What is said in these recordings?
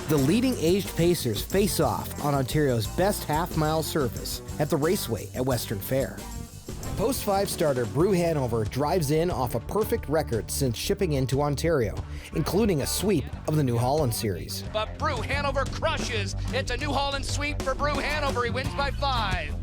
The leading aged pacers face off on Ontario's best half-mile surface at the Raceway at Western Fair. Post 5 starter Brue Hanover drives in off a perfect record since shipping into Ontario, including a sweep of the New Holland Series. But Brue Hanover crushes. It's a New Holland sweep for Brue Hanover. He wins by 5.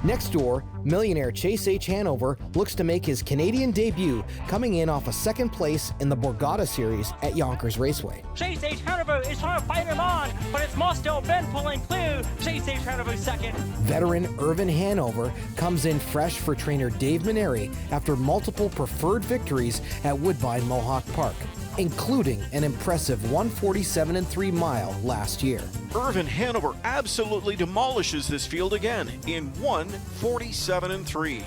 Next door, millionaire Chase H Hanover looks to make his Canadian debut, coming in off a second place in the Borgata Series at Yonkers Raceway. Chase H Hanover is trying to fight him on, but it's Mostel Ben pulling through. Chase H Hanover second. Veteran Ervin Hanover comes in fresh for trainer Dave Menary after multiple preferred victories at Woodbine Mohawk Park, including an impressive 147.3 mile last year. Ervin Hanover absolutely demolishes this field again in 147.3.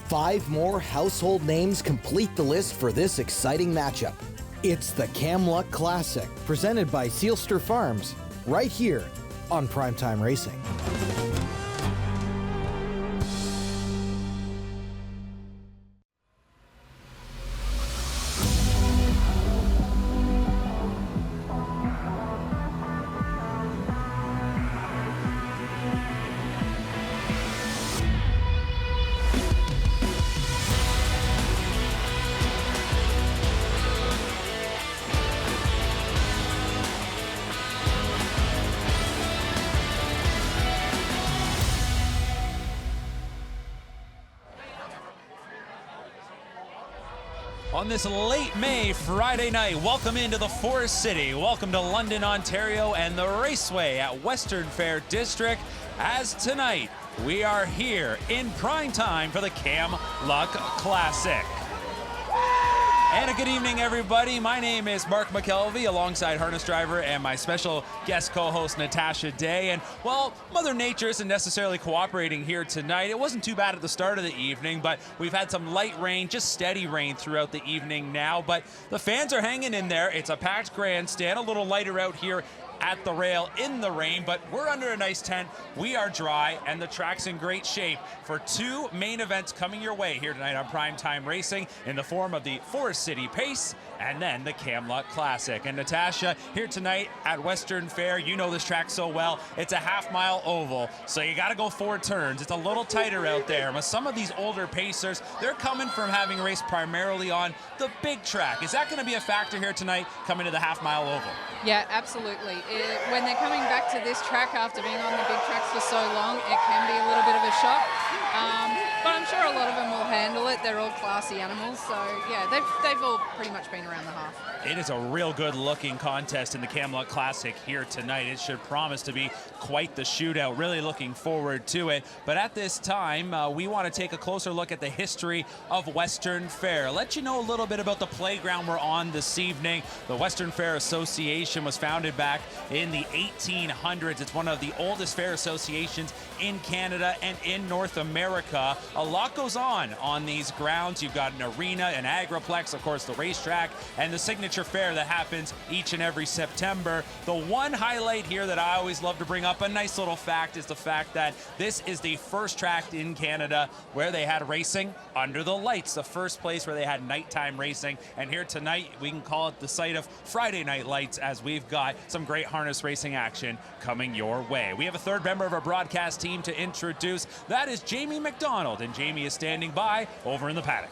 5 more household names complete the list for this exciting matchup. It's the Camluck Classic, presented by Sealster Farms, right here on Primetime Racing. On this late May Friday night, welcome into the Forest City. Welcome to London, Ontario, and the Raceway at Western Fair District. As tonight, we are here in prime time for the Camluck Classic. And a good evening, everybody. My name is Mark McKelvey, alongside harness driver and my special guest co-host, Natasha Day. And, well, Mother Nature isn't necessarily cooperating here tonight. It wasn't too bad at the start of the evening, but we've had some light rain, just steady rain throughout the evening now. But the fans are hanging in there. It's a packed grandstand, a little lighter out here at the rail in the rain, but we're under a nice tent. We are dry, and the track's in great shape for 2 main events coming your way here tonight on Primetime Racing in the form of the Forest City Pace and then the Camluck Classic. And Natasha, here tonight at Western Fair, you know this track so well. It's a half-mile oval, so you got to go 4 turns. It's a little tighter out there. But some of these older pacers, they're coming from having raced primarily on the big track. Is that going to be a factor here tonight coming to the half-mile oval? Yeah, absolutely. When they're coming back to this track after being on the big tracks for so long, it can be a little bit of a shock. But I'm sure a lot of them will handle it. They're all classy animals, so yeah, they've all pretty much been around the half. It is a real good-looking contest in the Camluck Classic here tonight. It should promise to be quite the shootout. Really looking forward to it. But at this time, we want to take a closer look at the history of Western Fair. Let you know a little bit about the playground we're on this evening. The Western Fair Association was founded back in the 1800s. It's one of the oldest fair associations in Canada and in North America. A lot goes on these grounds. You've got an arena, an agriplex, of course, the racetrack, and the signature fair that happens each and every September. The one highlight here that I always love to bring up, a nice little fact, is the fact that this is the first track in Canada where they had racing under the lights, the first place where they had nighttime racing. And here tonight, we can call it the site of Friday night lights, as we've got some great harness racing action coming your way. We have a third member of our broadcast team to introduce. That is Jamie Macdonald, and Jamie is standing by over in the paddock.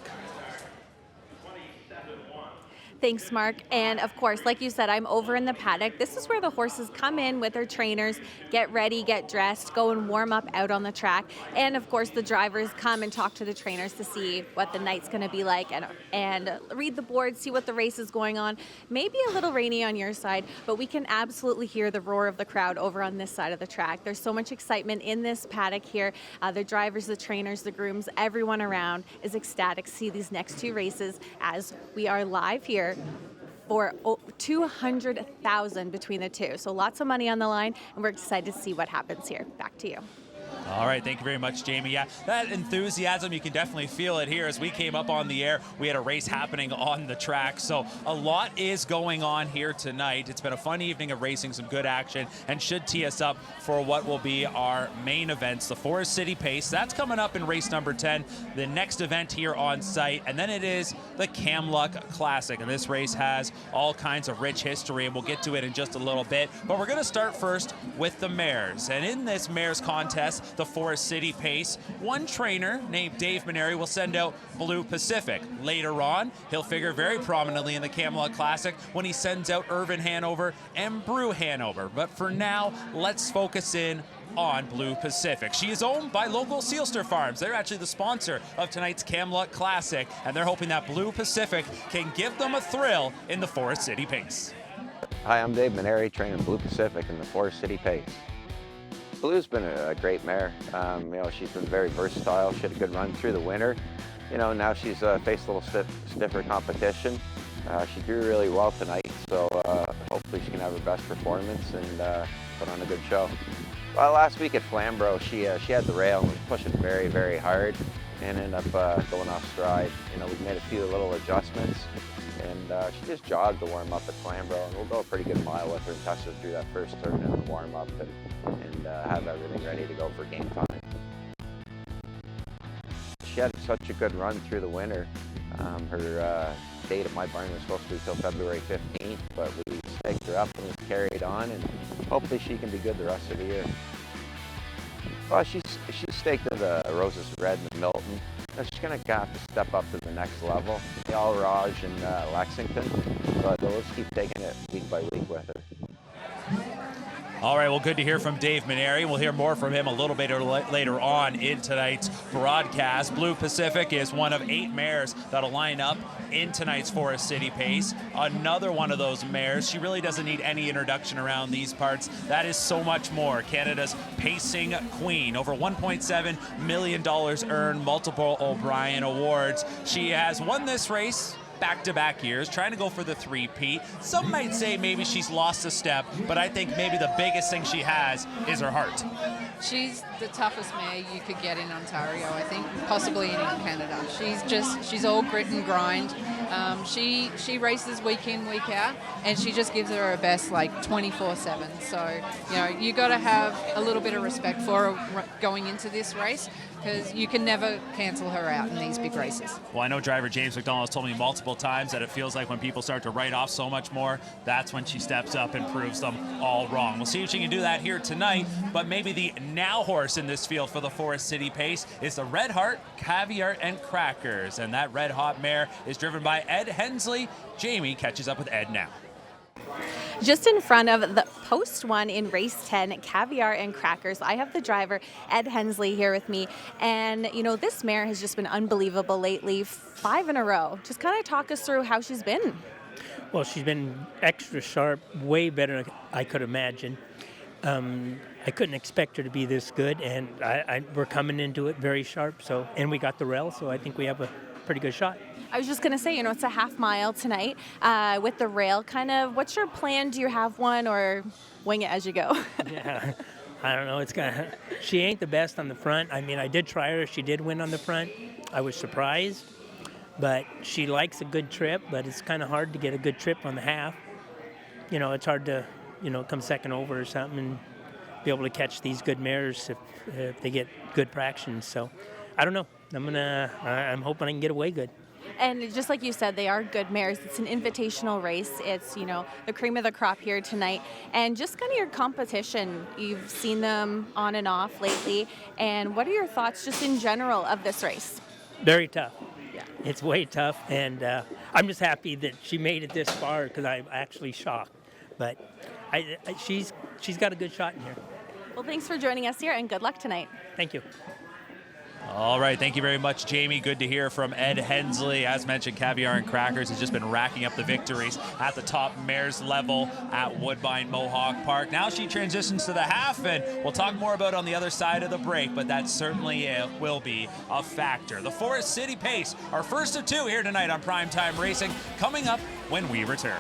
Thanks, Mark. And of course, like you said, I'm over in the paddock. This is where the horses come in with their trainers, get ready, get dressed, go and warm up out on the track. And of course, the drivers come and talk to the trainers to see what the night's going to be like and read the board, see what the race is going on. Maybe a little rainy on your side, but we can absolutely hear the roar of the crowd over on this side of the track. There's so much excitement in this paddock here. The drivers, the trainers, the grooms, everyone around is ecstatic to see these next 2 races as we are live here for $200,000 between the two. So lots of money on the line, and we're excited to see what happens here. Back to you. All right, thank you very much, Jamie. Yeah, that enthusiasm, you can definitely feel it here. As we came up on the air, we had a race happening on the track, so a lot is going on here tonight. It's been a fun evening of racing, some good action, and should tee us up for what will be our main events, the Forest City Pace. That's coming up in race number 10, the next event here on site, and then it is the Camluck Classic, and this race has all kinds of rich history, and we'll get to it in just a little bit, but we're going to start first with the mares, and in this mares contest, the Forest City Pace, one trainer named Dave Menary will send out Blue Pacific. Later on, he'll figure very prominently in the Camluck Classic when he sends out Ervin Hanover and Brue Hanover. But for now, let's focus in on Blue Pacific. She is owned by local Sealster Farms. They're actually the sponsor of tonight's Camluck Classic, and they're hoping that Blue Pacific can give them a thrill in the Forest City Pace. Hi, I'm Dave Menary, training Blue Pacific in the Forest City Pace. Blue's been a great mare. You know, she's been very versatile. She had a good run through the winter. You know, now she's faced a little stiffer competition. She drew really well tonight, so hopefully she can have her best performance and put on a good show. Well, last week at Flamborough, she had the rail and was pushing very, very hard and ended up going off stride. You know, we've made a few little adjustments, and she just jogged the warm-up at Flamborough, and we'll go a pretty good mile with her and test her through that first turn in the warm-up and have everything ready to go for game time. She had such a good run through the winter. Her date at my barn was supposed to be till February 15th, but we staked her up and we've carried on, and hopefully she can be good the rest of the year. Well, she's staked to the Roses Red and the Milton. She's going to have to step up to the next level. The All Raj and Lexington, but we'll just keep taking it week by week with her. All right, well, good to hear from Dave Menary. We'll hear more from him a little bit later on in tonight's broadcast. Blue Pacific is one of 8 mares that'll line up in tonight's Forest City Pace. Another one of those mares. She really doesn't need any introduction around these parts. That is so much more. Canada's pacing queen. Over $1.7 million earned, multiple O'Brien awards. She has won this race back-to-back years, trying to go for the three-peat. Some might say maybe she's lost a step, but I think maybe the biggest thing she has is her heart. She's the toughest mare you could get in Ontario, I think, possibly in Canada. She's all grit and grind. She races week in, week out, and she just gives her best like 24/7. So, you know, you got to have a little bit of respect for her going into this race, because you can never cancel her out in these big races. Well, I know driver James Macdonald has told me multiple times that it feels like when people start to write off so much more, that's when she steps up and proves them all wrong. We'll see if she can do that here tonight, but maybe the now horse in this field for the Forest City Pace is the Red Heart, Caviar, and Crackers, and that red hot mare is driven by Ed Hensley. Jamie catches up with Ed now. Just in front of the post one in race 10, Caviar and Crackers, I have the driver, Ed Hensley, here with me. And, you know, this mare has just been unbelievable lately, 5 in a row. Just kind of talk us through how she's been. Well, she's been extra sharp, way better than I could imagine. I couldn't expect her to be this good, and we're coming into it very sharp. So, and we got the rail, so I think we have a pretty good shot. I was just going to say, you know, it's a half mile tonight with the rail. Kind of, what's your plan? Do you have one, or wing it as you go? Yeah, I don't know. She ain't the best on the front. I mean, I did try her. She did win on the front. I was surprised, but she likes a good trip, but it's kind of hard to get a good trip on the half. You know, it's hard to, you know, come second over or something and be able to catch these good mares if they get good traction. So, I don't know. I'm hoping I can get away good. And just like you said, they are good mares. It's an invitational race. It's, you know, the cream of the crop here tonight. And just kind of your competition, you've seen them on and off lately. And what are your thoughts just in general of this race? Very tough. Yeah. It's way tough. And I'm just happy that she made it this far, because I'm actually shocked. But she's got a good shot in here. Well, thanks for joining us here, and good luck tonight. Thank you. All right, thank you very much, Jamie. Good to hear from Ed Hensley. As mentioned, Caviar and Crackers has just been racking up the victories at the top mares level at Woodbine Mohawk Park. Now she transitions to the half, and we'll talk more about on the other side of the break, but that certainly will be a factor. The Forest City Pace, our first of 2 here tonight on Primetime Racing, coming up when we return.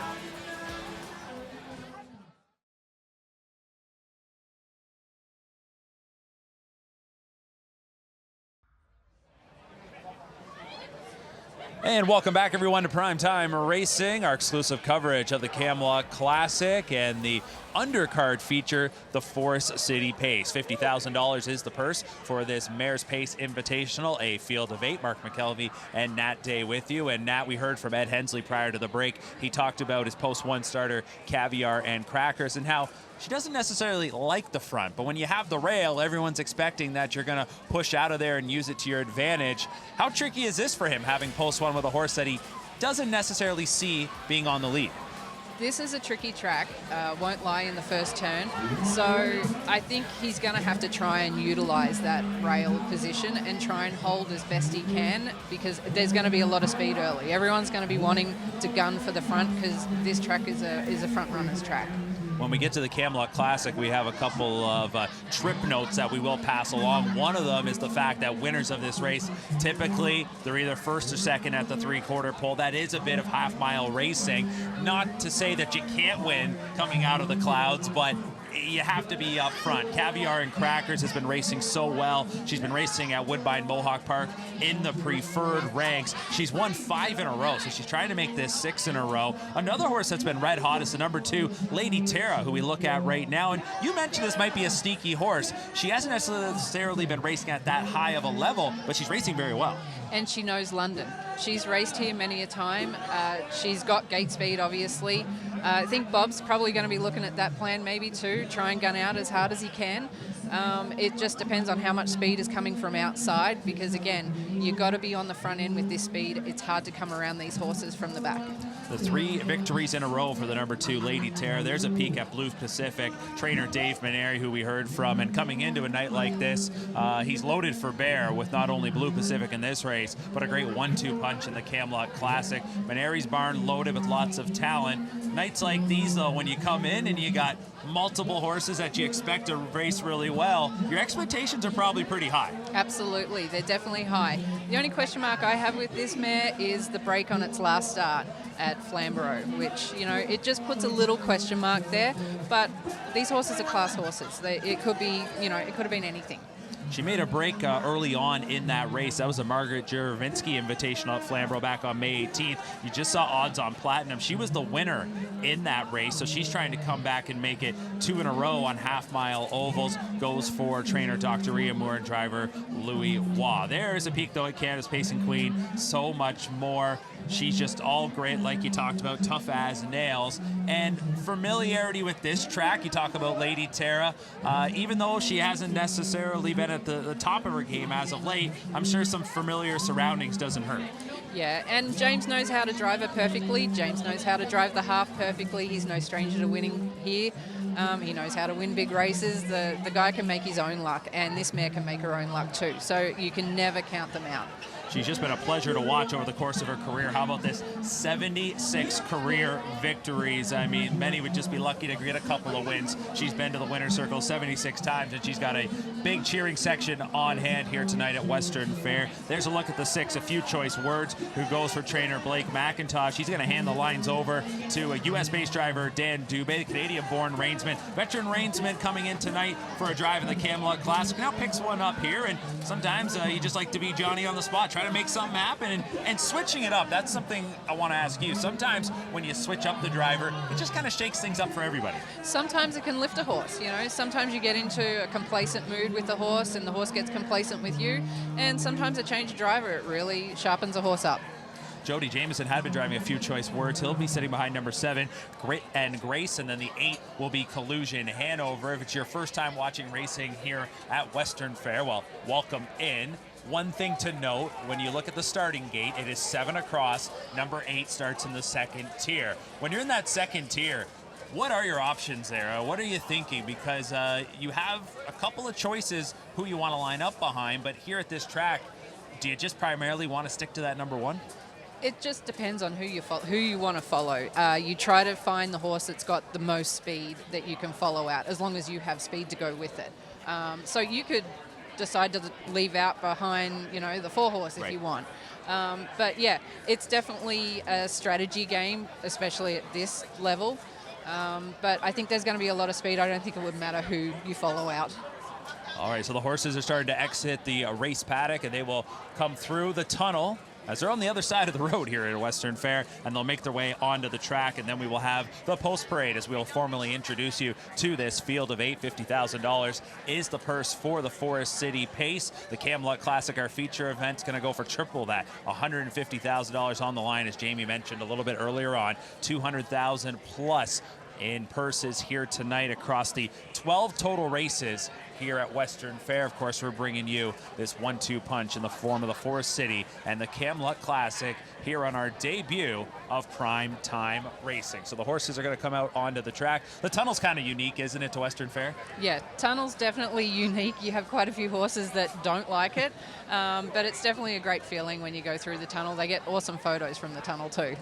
And welcome back, everyone, to Primetime Racing, our exclusive coverage of the Camluck Classic and the undercard feature, the Forest City Pace. $50,000 is the purse for this Mayor's Pace Invitational, a field of 8. Mark McKelvey and Nat Day with you. And Nat, we heard from Ed Hensley prior to the break. He talked about his post-1 starter, Caviar and Crackers, and how she doesn't necessarily like the front, but when you have the rail, everyone's expecting that you're going to push out of there and use it to your advantage. How tricky is this for him, having post-1 with a horse that he doesn't necessarily see being on the lead? This is a tricky track, won't lie, in the first turn. So I think he's going to have to try and utilize that rail position and try and hold as best he can, because there's going to be a lot of speed early. Everyone's going to be wanting to gun for the front because this track is a front runner's track. When we get to the Camluck Classic, we have a couple of trip notes that we will pass along. One of them is the fact that winners of this race, typically, they're either first or second at the 3/4 pole. That is a bit of half-mile racing. Not to say that you can't win coming out of the clouds, but you have to be up front. Caviar and Crackers has been racing so well. She's been racing at Woodbine Mohawk Park in the preferred ranks. She's won 5 in a row, so she's trying to make this 6 in a row. Another horse that's been red hot is the number 2, Lady Tara, who we look at right now. And you mentioned this might be a sneaky horse. She hasn't necessarily been racing at that high of a level, but she's racing very well. And she knows London. She's raced here many a time. She's got gate speed, obviously. I think Bob's probably going to be looking at that plan maybe too, try and gun out as hard as he can. It just depends on how much speed is coming from outside, because again, you've got to be on the front end with this speed. It's hard to come around these horses from the back. The 3 victories in a row for the number 2, Lady Terror. There's a peek at Blue Pacific. Trainer Dave Menary, who we heard from, and coming into a night like this, he's loaded for bear with not only Blue Pacific in this race, but a great 1-2 punch in the Camluck Classic. Menary's barn loaded with lots of talent. Nights like these, though, when you come in and you got multiple horses that you expect to race really well, your expectations are probably pretty high. Absolutely, they're definitely high. The only question mark I have with this mare is the break on its last start at Flamborough, which, you know, it just puts a little question mark there. But these horses are class horses. It could be, you know, it could have been anything. She made a break early on in that race. That was a Margaret Juravinski Invitational at Flamborough back on May 18th. You just saw odds on Platinum. She was the winner in that race, so she's trying to come back and make it 2 in a row on half-mile ovals. Goes for trainer Dr. Rhea Moore and driver Louis Waugh. There's a peek, though, at Canada's Pacing Queen. So much more. She's just all great, like you talked about, tough as nails. And familiarity with this track, you talk about Lady Tara. Even though she hasn't necessarily been at the top of her game as of late, I'm sure some familiar surroundings doesn't hurt. Yeah, and James knows how to drive her perfectly. James knows how to drive the half perfectly. He's no stranger to winning here. He knows how to win big races. The guy can make his own luck, and this mare can make her own luck too. So you can never count them out. She's just been a pleasure to watch over the course of her career. How about this? 76 career victories. I mean, many would just be lucky to get a couple of wins. She's been to the winner's circle 76 times, and she's got a big cheering section on hand here tonight at Western Fair. There's a look at the 6, a few choice words, who goes for trainer Blake McIntosh. He's going to hand the lines over to a U.S.-based driver, Dan Dubé, Canadian-born reinsman. Veteran reinsman coming in tonight for a drive in the Camluck Classic. Now picks one up here, and sometimes you just like to be Johnny on the spot. Try to make something happen, and switching it up, that's something I want to ask you. Sometimes when you switch up the driver, it just kind of shakes things up for everybody. Sometimes it can lift a horse, you know. Sometimes you get into a complacent mood with the horse and the horse gets complacent with you, and sometimes a change of driver, it really sharpens a horse up. Jody Jamieson had been driving a few choice words. He'll be sitting behind number 7, Grit and Grace, and then the 8 will be Collusion Hanover. If it's your first time watching racing here at Western Fair, well, welcome in. One thing to note, when you look at the starting gate, it is 7 across. Number 8 starts in the 2nd tier. When you're in that 2nd tier, what are your options there? What are you thinking? Because you have a couple of choices who you want to line up behind, but here at this track, do you just primarily want to stick to that number 1? It just depends on who you want to follow. You try to find the horse that's got the most speed that you can follow out, as long as you have speed to go with it. So you could decide to leave out behind, you know, the 4 horse if you want. But yeah, it's definitely a strategy game, especially at this level. But I think there's going to be a lot of speed. I don't think it would matter who you follow out. All right, so the horses are starting to exit the race paddock, and they will come through the tunnel as they're on the other side of the road here at Western Fair, and they'll make their way onto the track, and then we will have the post parade as we'll formally introduce you to this field of 8. $50,000 is the purse for the Forest City Pace. The Camluck Classic, our feature event, is going to go for triple that, $150,000 on the line, as Jamie mentioned a little bit earlier on, $200,000 plus in purses here tonight across the 12 total races here at Western Fair. Of course, we're bringing you this 1-2 punch in the form of the Forest City and the Camluck Classic here on our debut of prime time racing. So the horses are going to come out onto the track. The tunnel's kind of unique, isn't it, to Western Fair? Yeah, tunnel's definitely unique. You have quite a few horses that don't like it, but it's definitely a great feeling when you go through the tunnel. They get awesome photos from the tunnel too.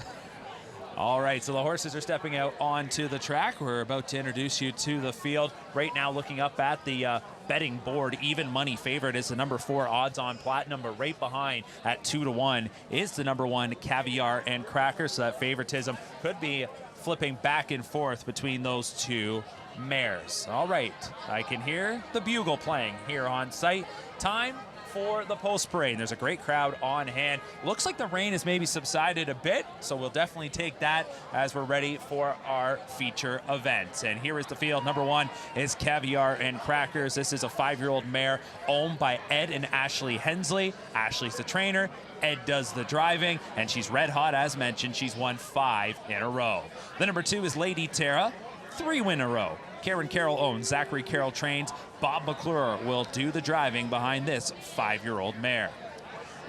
All right, so the horses are stepping out onto the track. We're about to introduce you to the field. Right now, looking up at the betting board, even money favorite is the number 4 odds on Platinum, but right behind at 2-1 is the number 1 Caviar and Cracker. So that favoritism could be flipping back and forth between those two mares. All right, I can hear the bugle playing here on site. Time for the post parade. There's a great crowd on hand. Looks like the rain has maybe subsided a bit, so we'll definitely take that as we're ready for our feature event. And here is the field. Number 1 is Caviar and Crackers. This is a 5-year-old mare owned by Ed and Ashley Hensley. Ashley's the trainer, Ed does the driving, and she's red hot as mentioned. She's won 5 in a row. The number 2 is Lady Tara, 3 win in a row. Karen Carroll owns, Zachary Carroll trains. Bob McClure will do the driving behind this 5-year-old mare.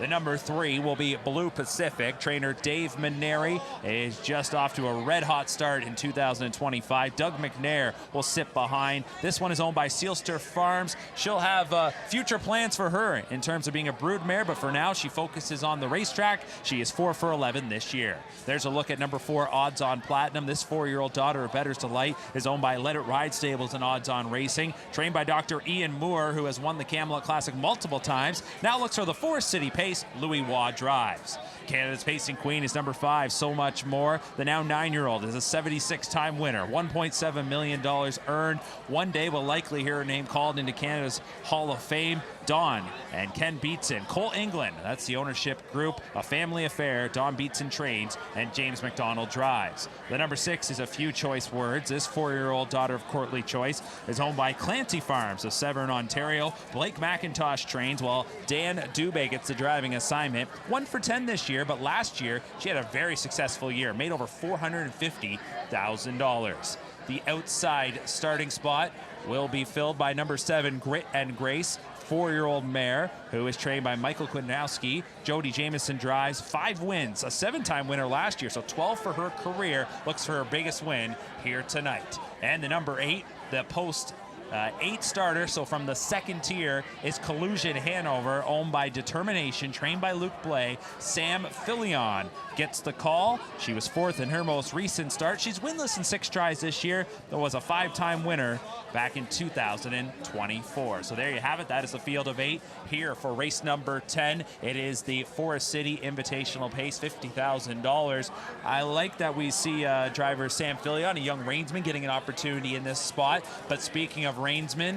The number 3 will be Blue Pacific. Trainer Dave Menary is just off to a red-hot start in 2025. Doug Mcnair will sit behind. This one is owned by Sealster Farms. She'll have future plans for her in terms of being a brood mare, but for now she focuses on the racetrack. She is 4 for 11 this year. There's a look at number 4, Odds on Platinum. This 4-year-old daughter of Bettor's Delight is owned by Let It Ride Stables and Odds on Racing. Trained by Dr. Ian Moore, who has won the Camluck Classic multiple times. Now looks for the Forest City Pace. Louis Waugh drives. Canada's pacing queen is number 5, So Much More. The now 9-year-old is a 76-time winner, $1.7 million earned. One day we'll likely hear her name called into Canada's Hall of Fame. Dawn and Ken Beatson. Cole England, that's the ownership group, a family affair. Don Beatson trains and James Macdonald drives. The number 6 is A Few Choice Words. This 4-year-old daughter of Courtly Choice is owned by Clancy Farms of Severn, Ontario. Blake McIntosh trains while Dan Dubé gets the driving assignment. 1 for 10 this year, but last year she had a very successful year, made over $450,000. The outside starting spot will be filled by number 7, Grit and Grace, 4-year-old mare who is trained by Michael Kwinowski. Jody Jamieson drives, 5 wins, a 7-time winner last year, so 12 for her career. Looks for her biggest win here tonight. And the number 8, the post 8 starter, so from the 2nd tier, is Collusion Hanover, owned by Determination, trained by Luke Blay. Sam Filion gets the call. She was 4th in her most recent start. She's winless in 6 tries this year, though was a 5-time winner back in 2024. So there you have it. That is the field of 8 here for race number 10. It is the Forest City Invitational Pace, $50,000. I like that we see driver Sam Filion, a young reinsman, getting an opportunity in this spot. But speaking of reinsman,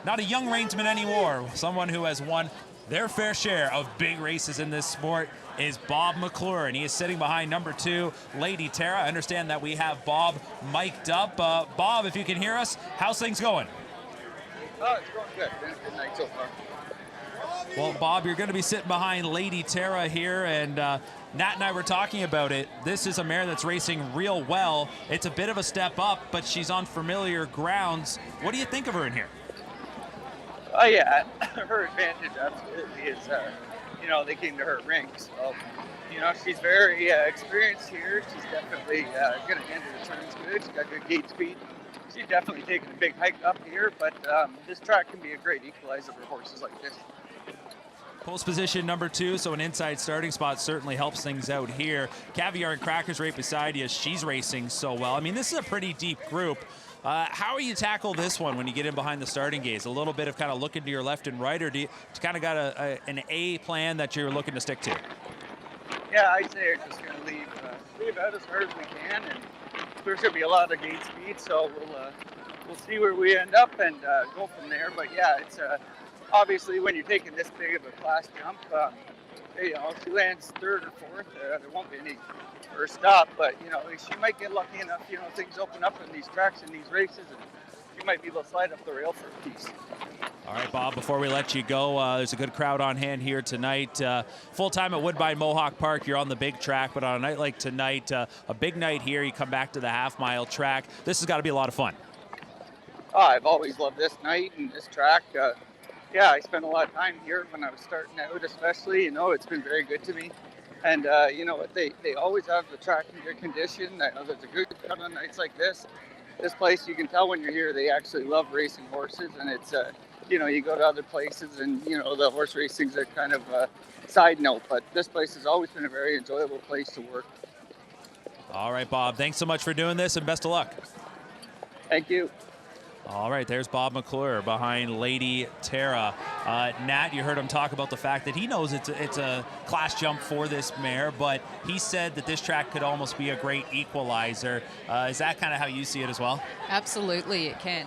not a young reinsman anymore, someone who has won their fair share of big races in this sport is Bob McClure, and he is sitting behind number 2, Lady Tara. I understand that we have Bob mic'd up. Bob, if you can hear us, how's things going? Oh, it's going good. Been a good night so far. Well, Bob, you're going to be sitting behind Lady Tara here, and Nat and I were talking about it. This is a mare that's racing real well. It's a bit of a step up, but she's on familiar grounds. What do you think of her in here? Oh, yeah. Her advantage absolutely is, you know, they came to her ring. So, you know, she's very experienced here. She's definitely going to handle the turns good. She's got good gate speed. She's definitely taking a big hike up here, but this track can be a great equalizer for horses like this. Post position number 2, so an inside starting spot certainly helps things out here. Caviar and Crackers right beside you. She's racing so well. I mean, this is a pretty deep group. How do you tackle this one when you get in behind the starting gates? A little bit of kind of looking to your left and right, or do you kind of got an A plan that you're looking to stick to? Yeah, I'd say we're just going to leave out as hard as we can, and there's going to be a lot of gate speed, so we'll see where we end up and go from there. But yeah, it's obviously when you're taking this big of a class jump, you know, if she lands third or fourth, there won't be any first stop. But, you know, she might get lucky enough, you know, things open up in these tracks and these races, and she might be able to slide up the rail for a piece. All right, Bob, before we let you go, there's a good crowd on hand here tonight. Full time at Woodbine Mohawk Park. You're on the big track, but on a night like tonight, a big night here, you come back to the half-mile track. This has got to be a lot of fun. Oh, I've always loved this night and this track. Yeah, I spent a lot of time here when I was starting out, especially. You know, it's been very good to me. And, you know what, they always have the track in good condition. I know there's a good crowd on nights like this. This place, you can tell when you're here, they actually love racing horses, and it's you know, you go to other places and, you know, the horse racing's are kind of a side note, but this place has always been a very enjoyable place to work. All right, Bob, thanks so much for doing this and best of luck. Thank you. All right, there's Bob Mcnair behind Lady Tara. Nat, you heard him talk about the fact that he knows it's a class jump for this mare, but he said that this track could almost be a great equalizer. Is that kind of how you see it as well? Absolutely, it can.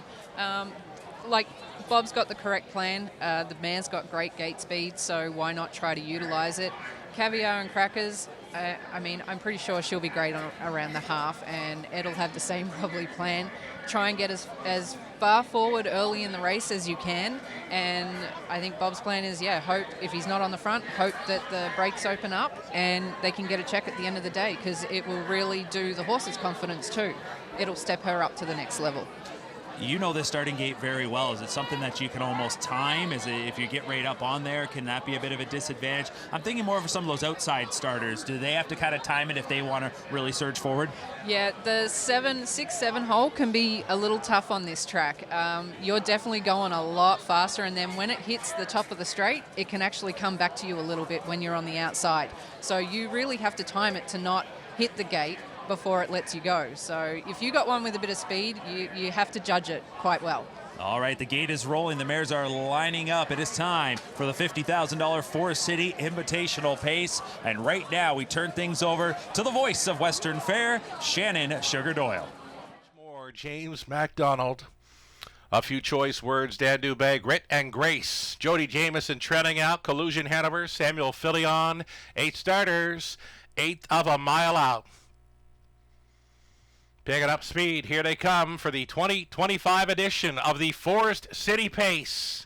Like, Bob's got the correct plan. The mare's got great gate speed, so why not try to utilize it? Caviar and Crackers, I mean, I'm pretty sure she'll be great around the half, and Ed'll have the same probably plan. Try and get as far forward early in the race as you can, and I think Bob's plan is, yeah, hope if he's not on the front, hope that the brakes open up and they can get a check at the end of the day, because it will really do the horse's confidence too. It'll step her up to the next level. You know this starting gate very well. Is it something that you can almost time? Is it, if you get right up on there, can that be a bit of a disadvantage? I'm thinking more of some of those outside starters. Do they have to kind of time it if they want to really surge forward? Yeah, the 6-7 hole can be a little tough on this track. You're definitely going a lot faster, and then when it hits the top of the straight, it can actually come back to you a little bit when you're on the outside. So you really have to time it to not hit the gate before it lets you go. So if you got one with a bit of speed, you have to judge it quite well. All right, the gate is rolling. The mares are lining up. It is time for the $50,000 Forest City Invitational Pace. And right now, we turn things over to the voice of Western Fair, Shannon Sugar Doyle. More James Macdonald. A few choice words, Dan Dubé, Grit and Grace. Jody Jamieson treading out, Collusion Hanover, Samuel Filion, 8 starters, 1/8 of a mile out. Picking up speed, here they come for the 2025 edition of the Forest City Pace.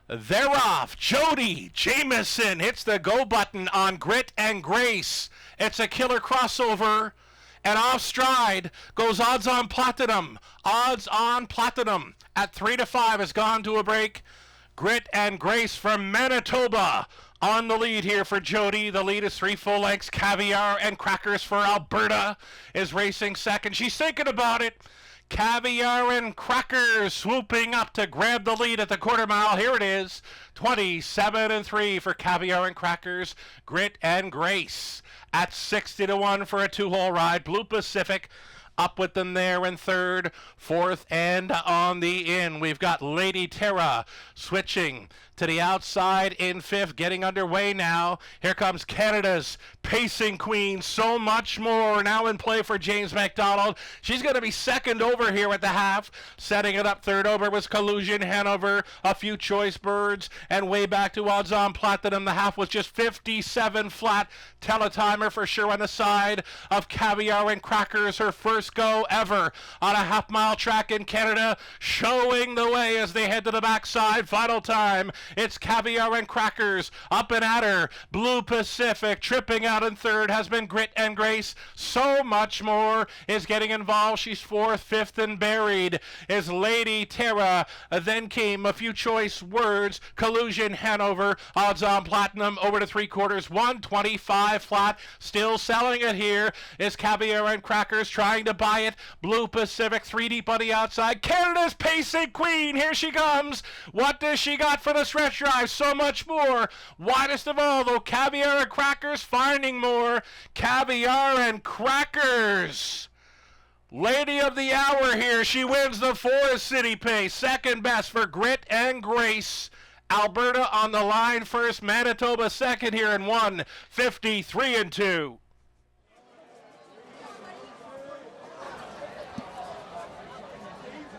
They're off. Jody Jamieson hits the go button on Grit and Grace. It's a killer crossover. And off stride goes Odds on Platinum. Odds on Platinum at 3-5 has gone to a break. Grit and Grace from Manitoba on the lead here for Jody. The lead is 3 full lengths. Caviar and Crackers for Alberta is racing second. She's thinking about it. Caviar and Crackers swooping up to grab the lead at the quarter mile. Here it is, 27-3 for Caviar and Crackers. Grit and Grace at 60-1 for a 2-hole ride. Blue Pacific up with them there in third, fourth, and on the in. We've got Lady Tara switching to the outside in fifth, getting underway now. Here comes Canada's pacing queen, So Much More, now in play for James Macdonald. She's going to be second over here at the half. Setting it up third over was Collusion Hanover, a few choice birds, and way back to Odds on Platinum. The half was just 57 flat. Teletimer for sure on the side of Caviar and Crackers, her first go ever on a half-mile track in Canada, showing the way as they head to the backside. Final time, it's Caviar and Crackers up and at her. Blue Pacific tripping out in third has been Grit and Grace. So Much More is getting involved. She's fourth. Fifth and buried is Lady Tara. Then came a few choice words. Collusion Hanover, Odds on Platinum over to 3/4, 125 flat. Still selling it here is Caviar and Crackers trying to buy it. Blue Pacific 3 deep on the outside. Canada's pacing queen, here she comes. What does she got for the stretch drive? So Much More. Widest of all though, Caviar and Crackers finding more. Caviar and Crackers, lady of the hour here. She wins the Forest City Pace. Second best for Grit and Grace. Alberta on the line first. Manitoba second here in 1:53-2.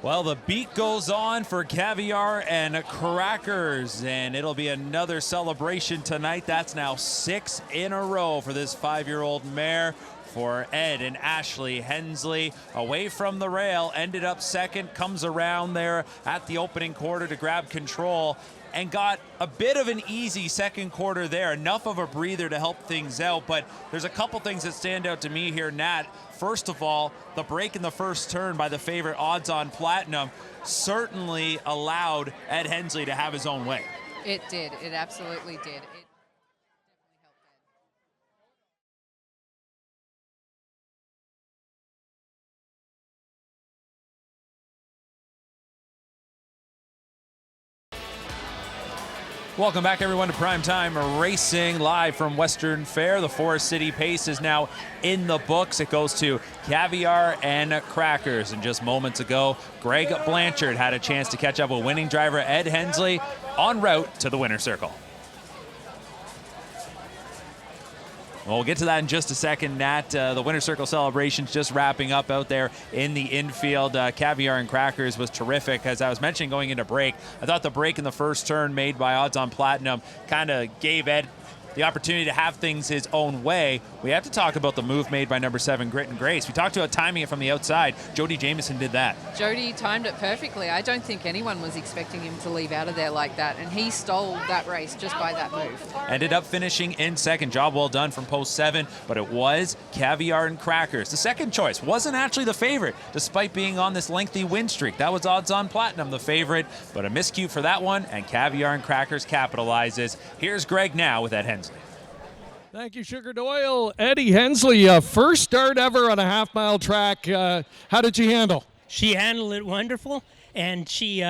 Well, the beat goes on for Caviar and Crackers, and it'll be another celebration tonight. That's now 6 in a row for this 5-year-old mare. For Ed and Ashley Hensley, away from the rail, ended up second, comes around there at the opening quarter to grab control, and got a bit of an easy second quarter there, enough of a breather to help things out. But there's a couple things that stand out to me here, Nat. First of all, the break in the first turn by the favorite Odds on Platinum certainly allowed Ed Hensley to have his own way. It did. It absolutely did. Welcome back, everyone, to Primetime Racing, live from Western Fair. The Forest City Pace is now in the books. It goes to Caviar and Crackers. And just moments ago, Greg Blanchard had a chance to catch up with winning driver Ed Hensley en route to the winner's circle. Well, we'll get to that in just a second, Nat. The Winner's Circle celebrations just wrapping up out there in the infield. Caviar and Crackers was terrific. As I was mentioning going into break, I thought the break in the first turn made by Odds on Platinum kind of gave Ed the opportunity to have things his own way. We have to talk about the move made by number 7, Grit and Grace. We talked about timing it from the outside. Jody Jamieson did that. Jody timed it perfectly. I don't think anyone was expecting him to leave out of there like that, and he stole that race just by that move. Ended up finishing in second. Job well done from post 7, but it was Caviar and Crackers. The second choice wasn't actually the favorite, despite being on this lengthy win streak. That was Odds on Platinum, the favorite, but a miscue for that one, and Caviar and Crackers capitalizes. Here's Greg now with Ed Hensley. Thank you, Sugar Doyle. Eddie Hensley, first start ever on a half-mile track. How did she handle? She handled it wonderful, and she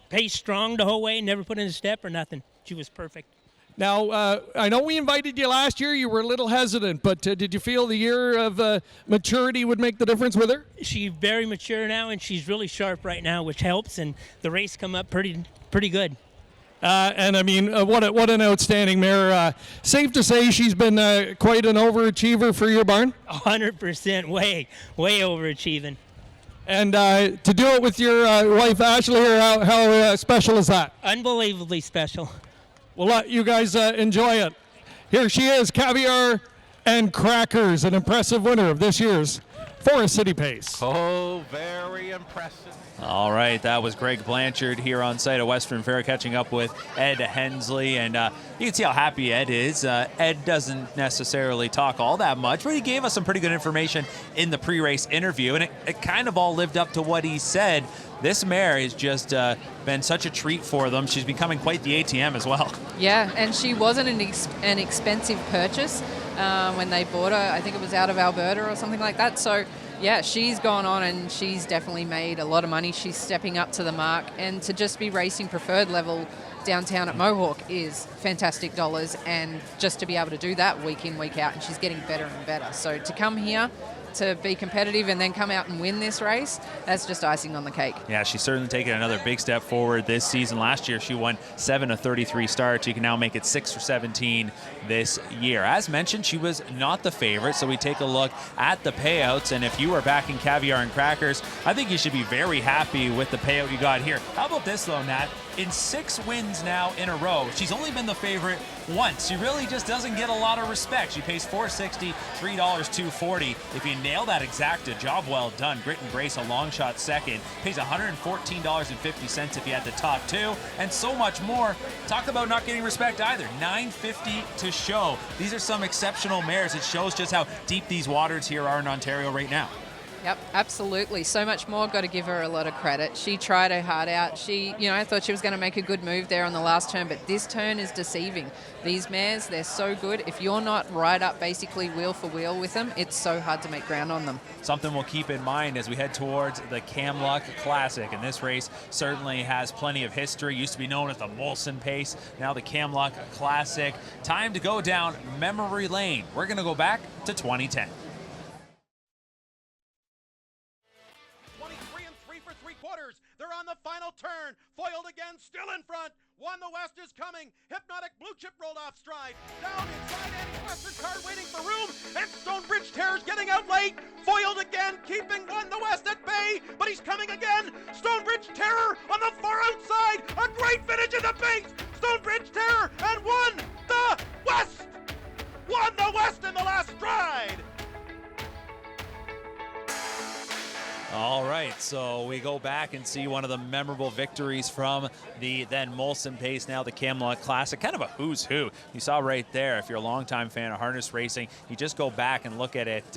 paced strong the whole way, never put in a step or nothing. She was perfect. Now, I know we invited you last year. You were a little hesitant, but did you feel the year of maturity would make the difference with her? She's very mature now, and she's really sharp right now, which helps, and the race come up pretty good. And I mean, what an outstanding mare. Safe to say she's been quite an overachiever for your barn? 100%, way overachieving. And to do it with your wife Ashley, how special is that? Unbelievably special. Well, let you guys enjoy it. Here she is, Caviar and Crackers, an impressive winner of this year's Forest City Pace. Oh, very impressive. All right, that was Greg Blanchard here on site at Western Fair catching up with Ed Hensley, and you can see how happy Ed is. Ed doesn't necessarily talk all that much, but he gave us some pretty good information in the pre-race interview, and it kind of all lived up to what he said. This mare has just been such a treat for them. She's becoming quite the ATM as well. Yeah, and she wasn't an expensive purchase when they bought her. I think it was out of Alberta or something like that. So, yeah, she's gone on and she's definitely made a lot of money. She's stepping up to the mark, and to just be racing preferred level downtown at Mohawk is fantastic dollars, and just to be able to do that week in, week out, and she's getting better and better. So to come here to be competitive and then come out and win this race, that's just icing on the cake. Yeah, she's certainly taken another big step forward this season. Last year she won 7 of 33 starts. You can now make it 6 for 17 this year. As mentioned, she was not the favorite, so we take a look at the payouts, and if you are backing Caviar and Crackers, I think you should be very happy with the payout you got here. How about this though, Nat? In 6 wins now in a row, she's only been the favorite once. She really just doesn't get a lot of respect. She pays $4.60, $3.240. If you nail that EXACTOR, job well done. Grit and Grace, a long shot second. Pays $114.50 if you had the top 2, and so much more. Talk about not getting respect either. $9.50 to show. These are some exceptional mares. It shows just how deep these waters here are in Ontario right now. Yep, absolutely. So much more. Got to give her a lot of credit. She tried her heart out. I thought she was going to make a good move there on the last turn, but this turn is deceiving. These mares, they're so good. If you're not right up basically wheel for wheel with them, it's so hard to make ground on them. Something we'll keep in mind as we head towards the Camluck Classic, and this race certainly has plenty of history. Used to be known as the Molson Pace, now the Camluck Classic. Time to go down memory lane. We're going to go back to 2010. 23 3 3/4. They're on the final turn. Foiled again, still in front. One the West is coming. Hypnotic Blue Chip rolled off stride. Down inside Eddie Western card waiting for room, and Stonebridge Terror's getting out late. Foiled again, keeping One the West at bay, but he's coming again. Stonebridge Terror on the far outside. A great finish in the pace. Stonebridge Terror and One the West. Won the West in the last stride. All right, so we go back and see one of the memorable victories from the then Molson Pace, now the Camluck Classic. Kind of a who's who. You saw right there, if you're a longtime fan of harness racing, you just go back and look at it.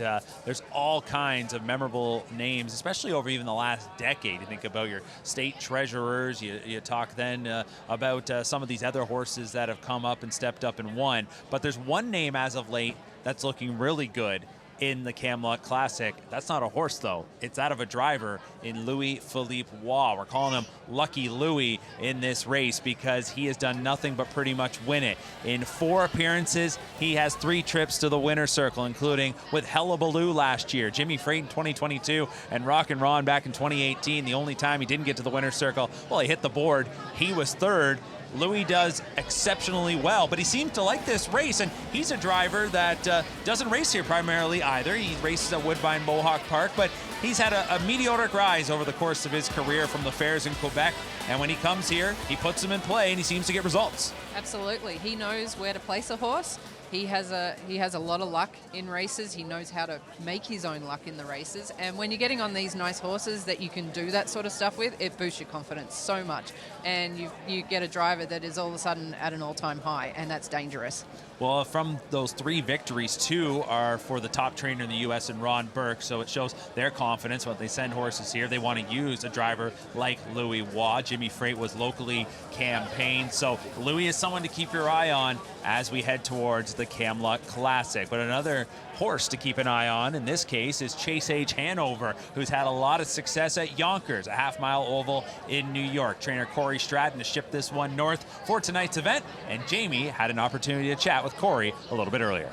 There's all kinds of memorable names, especially over even the last decade. You think about your state treasurers. You talk then about some of these other horses that have come up and stepped up and won. But there's one name as of late that's looking really good in the Camluck Classic. That's not a horse, though. It's out of a driver in Louis-Philippe Waugh. We're calling him Lucky Louis in this race because he has done nothing but pretty much win it. In 4 appearances, he has 3 trips to the winner's circle, including with Hullabaloo last year, Jimmy Freight in 2022, and Rock and Ron back in 2018. The only time he didn't get to the winner's circle, well, he hit the board. He was 3rd. Louis does exceptionally well, but he seems to like this race, and he's a driver that doesn't race here primarily either. He races at Woodbine Mohawk Park, but he's had a meteoric rise over the course of his career from the fairs in Quebec, and when he comes here, he puts them in play, and he seems to get results. Absolutely. He knows where to place a horse. He has a lot of luck in races. He knows how to make his own luck in the races. And when you're getting on these nice horses that you can do that sort of stuff with, it boosts your confidence so much. And you get a driver that is all of a sudden at an all-time high, and that's dangerous. Well, from those 3 victories, 2 are for the top trainer in the U.S. and Ron Burke, so it shows their confidence when they send horses here. They want to use a driver like Louis Waugh. Jimmy Freight was locally campaigned, so Louis is someone to keep your eye on as we head towards the Camluck Classic. But another horse to keep an eye on in this case is Chase H Hanover, who's had a lot of success at Yonkers, a half-mile oval in New York. Trainer Corey Stratton has shipped this one north for tonight's event, and Jamie had an opportunity to chat with Corey a little bit earlier.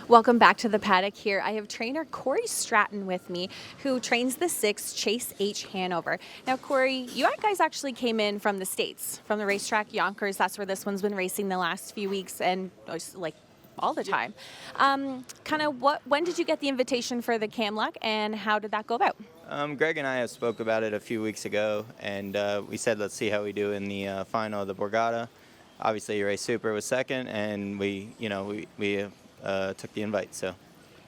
Welcome back to the paddock here. I have trainer Corey Stratton with me, who trains the 6 Chase H Hanover. Now, Corey, you guys actually came in from the States, from the racetrack Yonkers. That's where this one's been racing the last few weeks and like all the time. When did you get the invitation for the Camluck, and how did that go about? Greg and I have spoke about it a few weeks ago, and we said let's see how we do in the final of the Borgata. Obviously, Race Super was second, and we took the invite. So.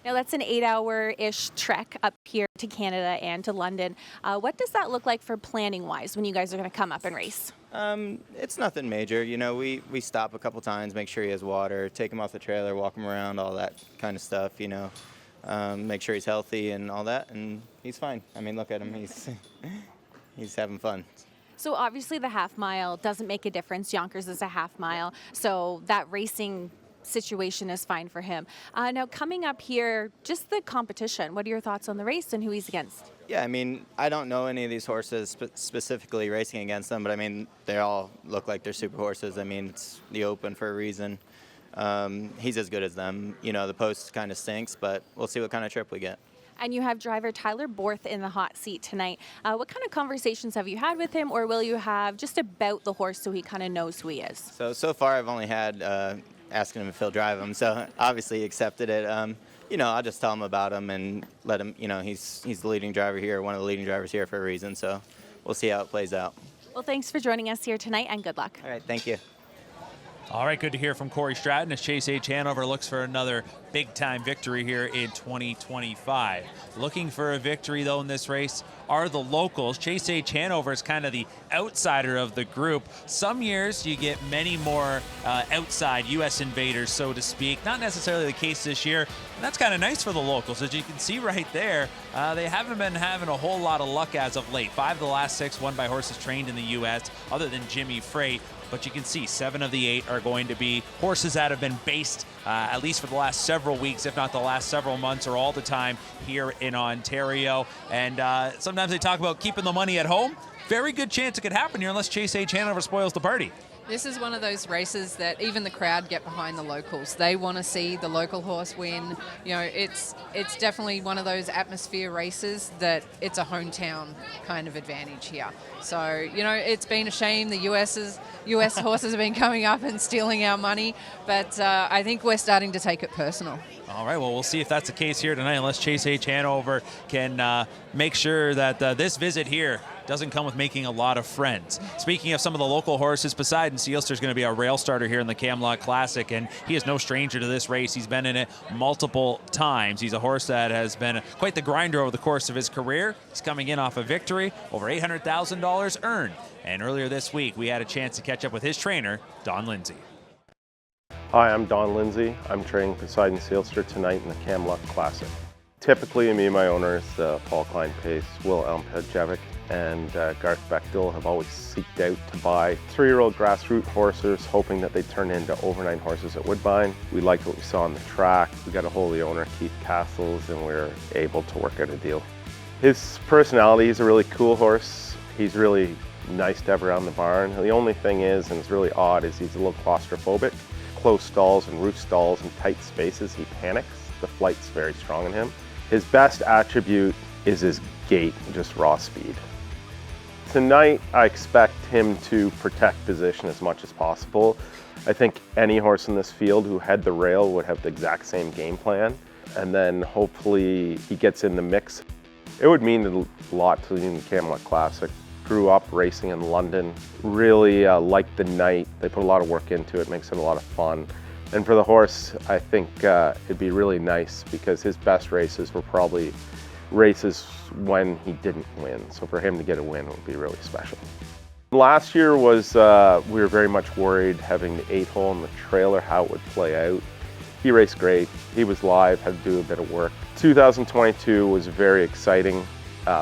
Now that's an 8-hour-ish trek up here to Canada and to London. What does that look like for planning-wise when you guys are going to come up and race? It's nothing major. We stop a couple times, make sure he has water, take him off the trailer, walk him around, all that kind of stuff. Make sure he's healthy and all that, and he's fine. I mean, look at him. He's having fun. So obviously the half mile doesn't make a difference. Yonkers is a half mile, so that racing situation is fine for him. Now coming up here, just the competition. What are your thoughts on the race and who he's against? Yeah, I mean, I don't know any of these horses specifically racing against them, but I mean, they all look like they're super horses. I mean, it's the Open for a reason. He's as good as them. The post kind of stinks, but we'll see what kind of trip we get. And you have driver Tyler Borth in the hot seat tonight. What kind of conversations have you had with him, or will you have just about the horse so he kind of knows who he is? So far I've only had asking him if he'll drive him, so obviously he accepted it. I'll just tell him about him and let him, he's the leading driver here, one of the leading drivers here for a reason, so we'll see how it plays out. Well, thanks for joining us here tonight, and good luck. All right, thank you. All right, good to hear from Corey Stratton as Chase H Hanover looks for another big-time victory here in 2025. Looking for a victory, though, in this race are the locals. Chase H Hanover is kind of the outsider of the group. Some years you get many more outside U.S. invaders, so to speak. Not necessarily the case this year, and that's kind of nice for the locals. As you can see right there, they haven't been having a whole lot of luck as of late. 5 of the last 6 won by horses trained in the U.S., other than Jimmy Freight. But you can see 7 of the 8 are going to be horses that have been based, at least for the last several weeks, if not the last several months, or all the time here in Ontario. And sometimes they talk about keeping the money at home. Very good chance it could happen here unless Chase H Hanover spoils the party. This is one of those races that even the crowd get behind the locals. They want to see the local horse win. You know, it's definitely one of those atmosphere races that it's a hometown kind of advantage here. So, you know, it's been a shame the US horses have been coming up and stealing our money, but I think we're starting to take it personal. All right, well, we'll see if that's the case here tonight, unless Chase H Hanover can make sure that this visit here doesn't come with making a lot of friends. Speaking of some of the local horses, Poseidon Sealster's going to be a rail starter here in the Camluck Classic, and he is no stranger to this race. He's been in it multiple times. He's a horse that has been quite the grinder over the course of his career. He's coming in off a victory, over $800,000 earned. And earlier this week, we had a chance to catch up with his trainer, Don Lindsay. Hi, I'm Don Lindsay. I'm training Poseidon Sealster tonight in the Camluck Classic. Typically, me and my owners, Paul Klein Pace, Will Elmpejevic, and Garth Bechtel have always seeked out to buy 3-year-old grassroots horses, hoping that they turn into overnight horses at Woodbine. We liked what we saw on the track. We got a hold of the owner, Keith Castles, and we were able to work out a deal. His personality, he's a really cool horse. He's really nice to have around the barn. The only thing is, and it's really odd, is he's a little claustrophobic. Close stalls and roof stalls and tight spaces, he panics. The flight's very strong in him. His best attribute is his gait, just raw speed. Tonight, I expect him to protect position as much as possible. I think any horse in this field who had the rail would have the exact same game plan, and then hopefully he gets in the mix. It would mean a lot to the Camluck Classic. Grew up racing in London, really liked the night. They put a lot of work into it, makes it a lot of fun. And for the horse, I think it'd be really nice because his best races were probably races when he didn't win. So for him to get a win would be really special. Last year was, we were very much worried having the 8-hole in the trailer, how it would play out. He raced great, he was live, had to do a bit of work. 2022 was very exciting.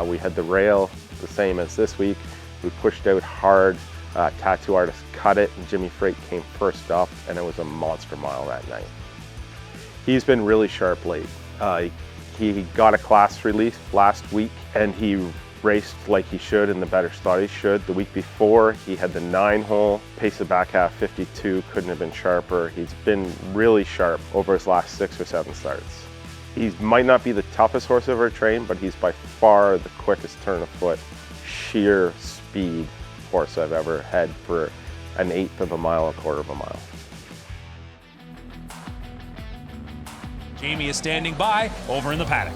We had the rail, the same as this week. We pushed out hard, Tattoo Artist cut it, and Jimmy Freight came first up, and it was a monster mile that night. He's been really sharp late. He got a class release last week, and he raced like he should in the better start he should. The week before, he had the 9-hole, pace of back half 52, couldn't have been sharper. He's been really sharp over his last 6 or 7 starts. He might not be the toughest horse I've ever trained, but he's by far the quickest turn of foot, sheer speed horse I've ever had for an 1/8 of a mile, a 1/4 of a mile. Jamie is standing by over in the paddock.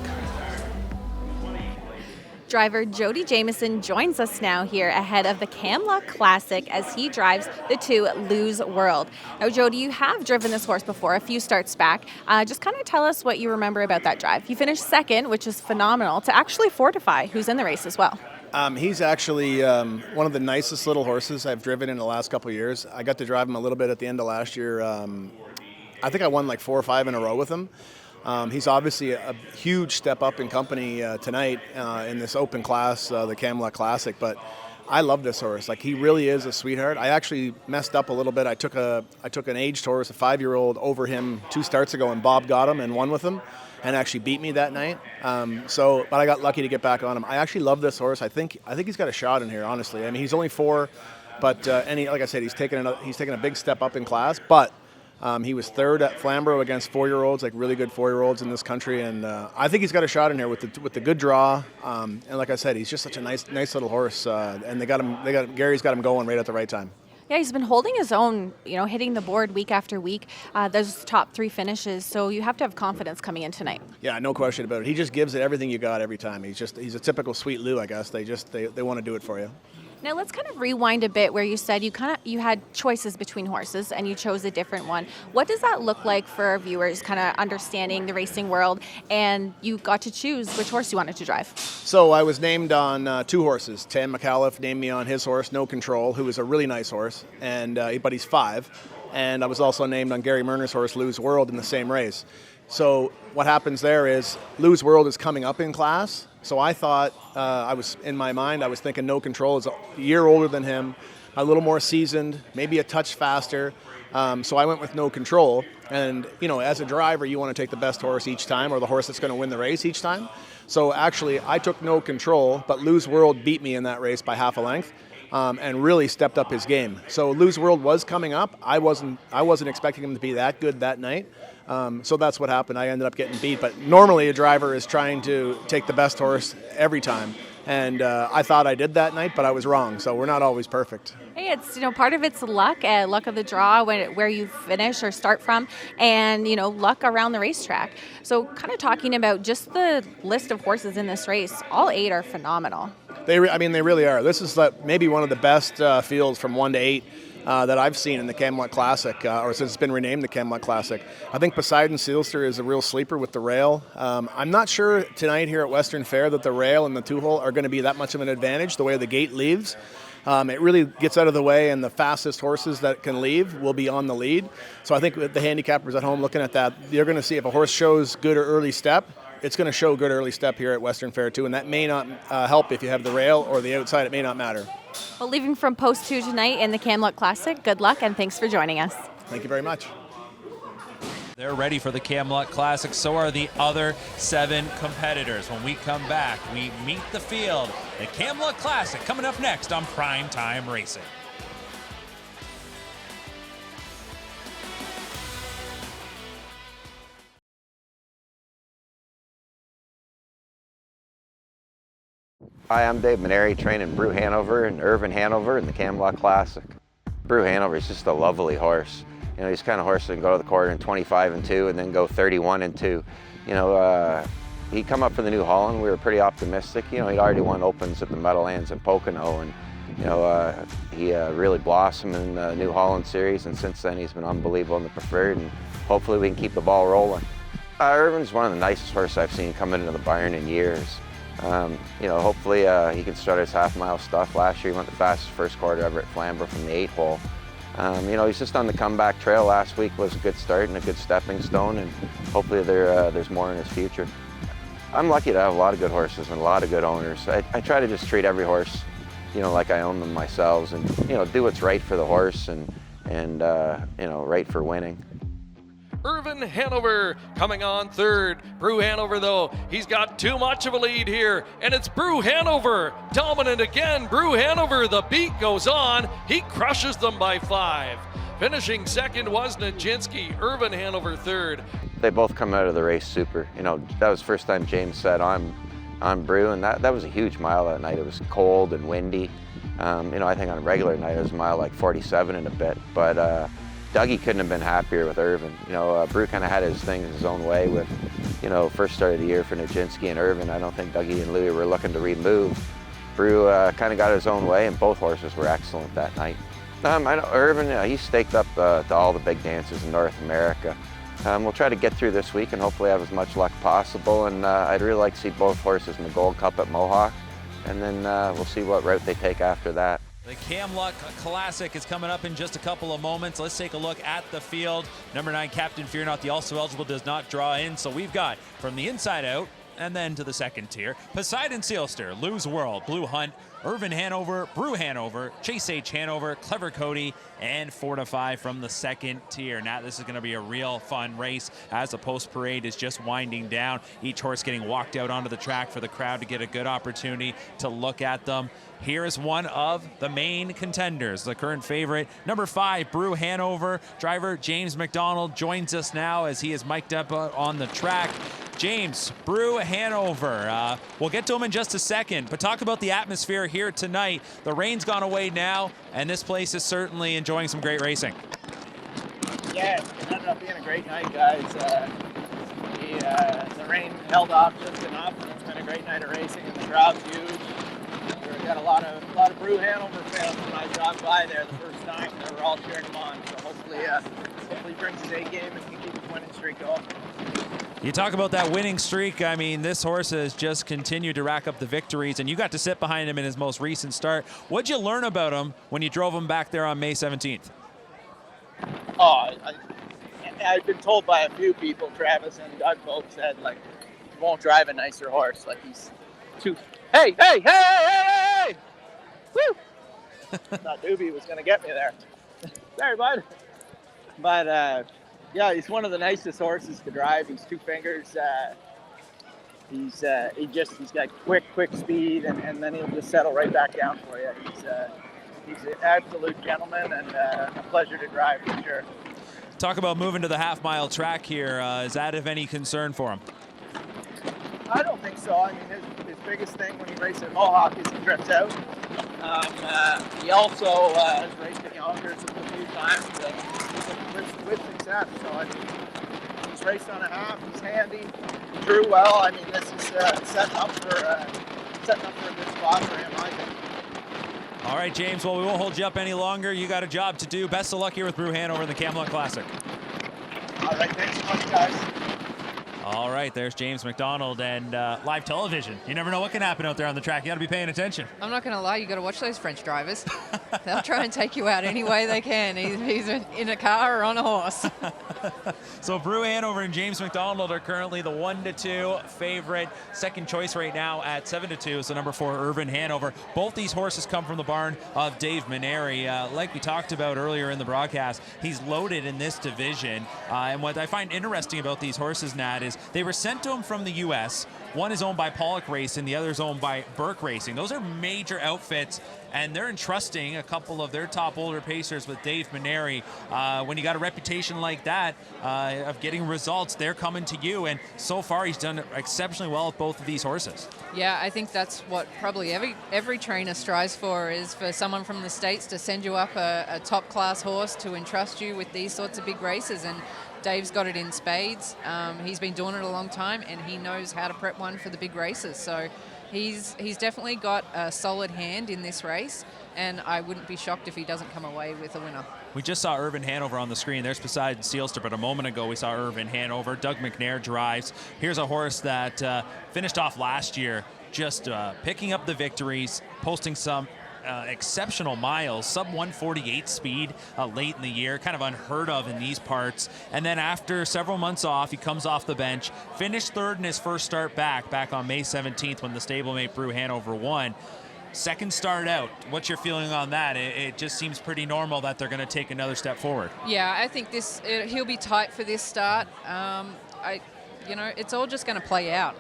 Driver Jody Jamieson joins us now here ahead of the Camluck Classic as he drives the 2 Lose World. Now, Jody, you have driven this horse before, a few starts back. Just kind of tell us what you remember about that drive. You finished second, which is phenomenal, to actually Fortify, who's in the race as well. He's actually one of the nicest little horses I've driven in the last couple of years. I got to drive him a little bit at the end of last year. I think I won like 4 or 5 in a row with him. He's obviously a huge step up in company tonight in this open class, the Camluck Classic, but I love this horse. Like, he really is a sweetheart. I actually messed up a little bit. I took an aged horse, a 5-year-old, over him 2 starts ago, and Bob got him and won with him and actually beat me that night. But I got lucky to get back on him. I actually love this horse. I think he's got a shot in here, honestly. I mean, he's only 4, but like I said, he's taken a big step up in class, but he was 3rd at Flamborough against 4-year-olds, like really good 4-year-olds in this country, and I think he's got a shot in here with the good draw. And like I said, he's just such a nice little horse, and Gary's got him going right at the right time. Yeah, he's been holding his own, hitting the board week after week. Those top 3 finishes, so you have to have confidence coming in tonight. Yeah, no question about it. He just gives it everything you got every time. He's a typical Sweet Lou, I guess. They want to do it for you. Now let's kind of rewind a bit where you said you had choices between horses and you chose a different one. What does that look like for our viewers, kind of understanding the racing world, and you got to choose which horse you wanted to drive? So I was named on 2 horses. Tan McAuliffe named me on his horse, No Control, who is a really nice horse, and but he's 5. And I was also named on Gary Murner's horse, Lose World, in the same race. So what happens there is Lose World is coming up in class. So I thought, I was thinking No Control is a year older than him, a little more seasoned, maybe a touch faster. So I went with No Control. And, as a driver, you want to take the best horse each time, or the horse that's going to win the race each time. So actually, I took no control, but Lose World beat me in that race by half a length. And really stepped up his game. So Lose World was coming up. I wasn't expecting him to be that good that night. So that's what happened. I ended up getting beat. But normally a driver is trying to take the best horse every time. And I thought I did that night, but I was wrong. So we're not always perfect. Hey, it's, part of it's luck, luck of the draw, where you finish or start from, and, luck around the racetrack. So kind of talking about just the list of horses in this race, all 8 are phenomenal. They really are. This is maybe one of the best fields from 1 to 8 that I've seen in the Camluck Classic, or since it's been renamed the Camluck Classic. I think Poseidon Sealster is a real sleeper with the rail. I'm not sure tonight here at Western Fair that the rail and the 2-hole are going to be that much of an advantage, the way the gate leaves. It really gets out of the way, and the fastest horses that can leave will be on the lead. So I think with the handicappers at home looking at that, you're going to see if a horse shows good or early step, it's going to show good early step here at Western Fair too, and that may not help if you have the rail or the outside. It may not matter. Well, leaving from Post 2 tonight in the Camluck Classic, good luck and thanks for joining us. Thank you very much. They're ready for the Camluck Classic. So are the other 7 competitors. When we come back, we meet the field. The Camluck Classic coming up next on Prime Time Racing. Hi, I'm Dave Menary, training Brue Hanover and Ervin Hanover in the Camluck Classic. Brue Hanover is just a lovely horse. He's the kind of horse that can go to the quarter in 25 and 2 and then go 31 and 2. He'd come up for the New Holland. We were pretty optimistic. He'd already won opens at the Meadowlands and Pocono, and he really blossomed in the New Holland series, and since then he's been unbelievable in the preferred, and hopefully we can keep the ball rolling. Ervin's one of the nicest horses I've seen come into the barn in years. Hopefully he can start his half-mile stuff. Last year he went the fastest first quarter ever at Flamborough from the 8-hole. He's just on the comeback trail. Last week was a good start and a good stepping stone, and hopefully there's more in his future. I'm lucky to have a lot of good horses and a lot of good owners. I try to just treat every horse, like I own them myself, and do what's right for the horse and right for winning. Ervin Hanover coming on third. Brue Hanover, though, he's got too much of a lead here, and it's Brue Hanover dominant again. Brue Hanover, the beat goes on. He crushes them by 5. Finishing second was Nijinsky. Ervin Hanover third. They both come out of the race super. That was the first time James said on Brue, and that was a huge mile that night. It was cold and windy. I think on a regular night it was a mile like 47 and a bit, but Dougie couldn't have been happier with Ervin. Brue kind of had his things his own way with, first start of the year for Nijinsky and Ervin. I don't think Dougie and Louis were looking to remove. Brue kind of got his own way, and both horses were excellent that night. I know Ervin, he's staked up to all the big dances in North America. We'll try to get through this week and hopefully have as much luck possible, and I'd really like to see both horses in the Gold Cup at Mohawk, and then we'll see what route they take after that. The Camluck Classic is coming up in just a couple of moments. Let's take a look at the field. Number 9, Captain Fear Not, the also eligible, does not draw in. So we've got from the inside out and then to the second tier, Poseidon Sealster, Lose World, Blue Hunt, Ervin Hanover, Brue Hanover, Chase H Hanover, Clever Cody, and Fortify from the second tier. Now this is going to be a real fun race as the post parade is just winding down. Each horse getting walked out onto the track for the crowd to get a good opportunity to look at them. Here is one of the main contenders, the current favorite, number 5, Brue Hanover. Driver James Macdonald joins us now as he is mic'd up on the track. James, Brue Hanover. We'll get to him in just a second, but talk about the atmosphere here tonight. The rain's gone away now, and this place is certainly enjoying some great racing. Yeah, it ended up being a great night, guys. The rain held off just enough, and it's been a great night of racing, and the crowd's huge. We got a lot of Brue Hanover fans when I dropped by there the first time. They were all cheering him on, so hopefully he brings his A game and can keep his winning streak going. You talk about that winning streak. I mean, this horse has just continued to rack up the victories, and you got to sit behind him in his most recent start. What'd you learn about him when you drove him back there on May 17th? I've been told by a few people, Travis and Doug both said, like, he won't drive a nicer horse. Like, he's too... Hey! Woo! Thought Doobie was going to get me there. Sorry, bud. But, yeah, he's one of the nicest horses to drive. He's 2 fingers. He's got quick speed, and then he'll just settle right back down for you. He's an absolute gentleman and a pleasure to drive for sure. Talk about moving to the half-mile track here. Is that of any concern for him? I don't think so. I mean, his biggest thing when he races at Mohawk is he drifts out. He also has raced at Yonkers a few times with success. So I mean, he's raced on a half. He's handy. He drew well. I mean, this is setting up for a good spot for him, I think. All right, James. Well, we won't hold you up any longer. You got a job to do. Best of luck here with Brue Hanover in the Camluck Classic. All right, thanks so much, guys. All right, there's James Macdonald and live television. You never know what can happen out there on the track. You got to be paying attention. I'm not going to lie, you got to watch those French drivers. They'll try and take you out any way they can, either in a car or on a horse. So Brue Hanover and James Macdonald are currently the 1-2 favorite. Second choice right now at 7-2 is the number 4 Ervin Hanover. Both these horses come from the barn of Dave Menary. Like we talked about earlier in the broadcast, he's loaded in this division. And what I find interesting about these horses, Nat, is they were sent to him from the U.S. One is owned by Pollock Racing, the other is owned by Burke Racing. Those are major outfits, and they're entrusting a couple of their top older pacers with Dave Menary. When you got a reputation like that of getting results, they're coming to you, and so far he's done exceptionally well with both of these horses. Yeah, I think that's what probably every trainer strives for, is for someone from the States to send you up a top-class horse to entrust you with these sorts of big races, and Dave's got it in spades. He's been doing it a long time, and he knows how to prep one for the big races. So he's definitely got a solid hand in this race, and I wouldn't be shocked if he doesn't come away with a winner. We just saw Ervin Hanover on the screen. There's Poseidon Sealster, but a moment ago we saw Ervin Hanover. Doug Mcnair drives. Here's a horse that finished off last year just picking up the victories, posting some exceptional miles, sub 148 speed late in the year, kind of unheard of in these parts. And then after several months off, he comes off the bench, finished third in his first start back on May 17th when the stablemate Brue Hanover won. Second start out, what's your feeling on that? It just seems pretty normal that they're going to take another step forward. Yeah, I think he'll be tight for this start. It's all just going to play out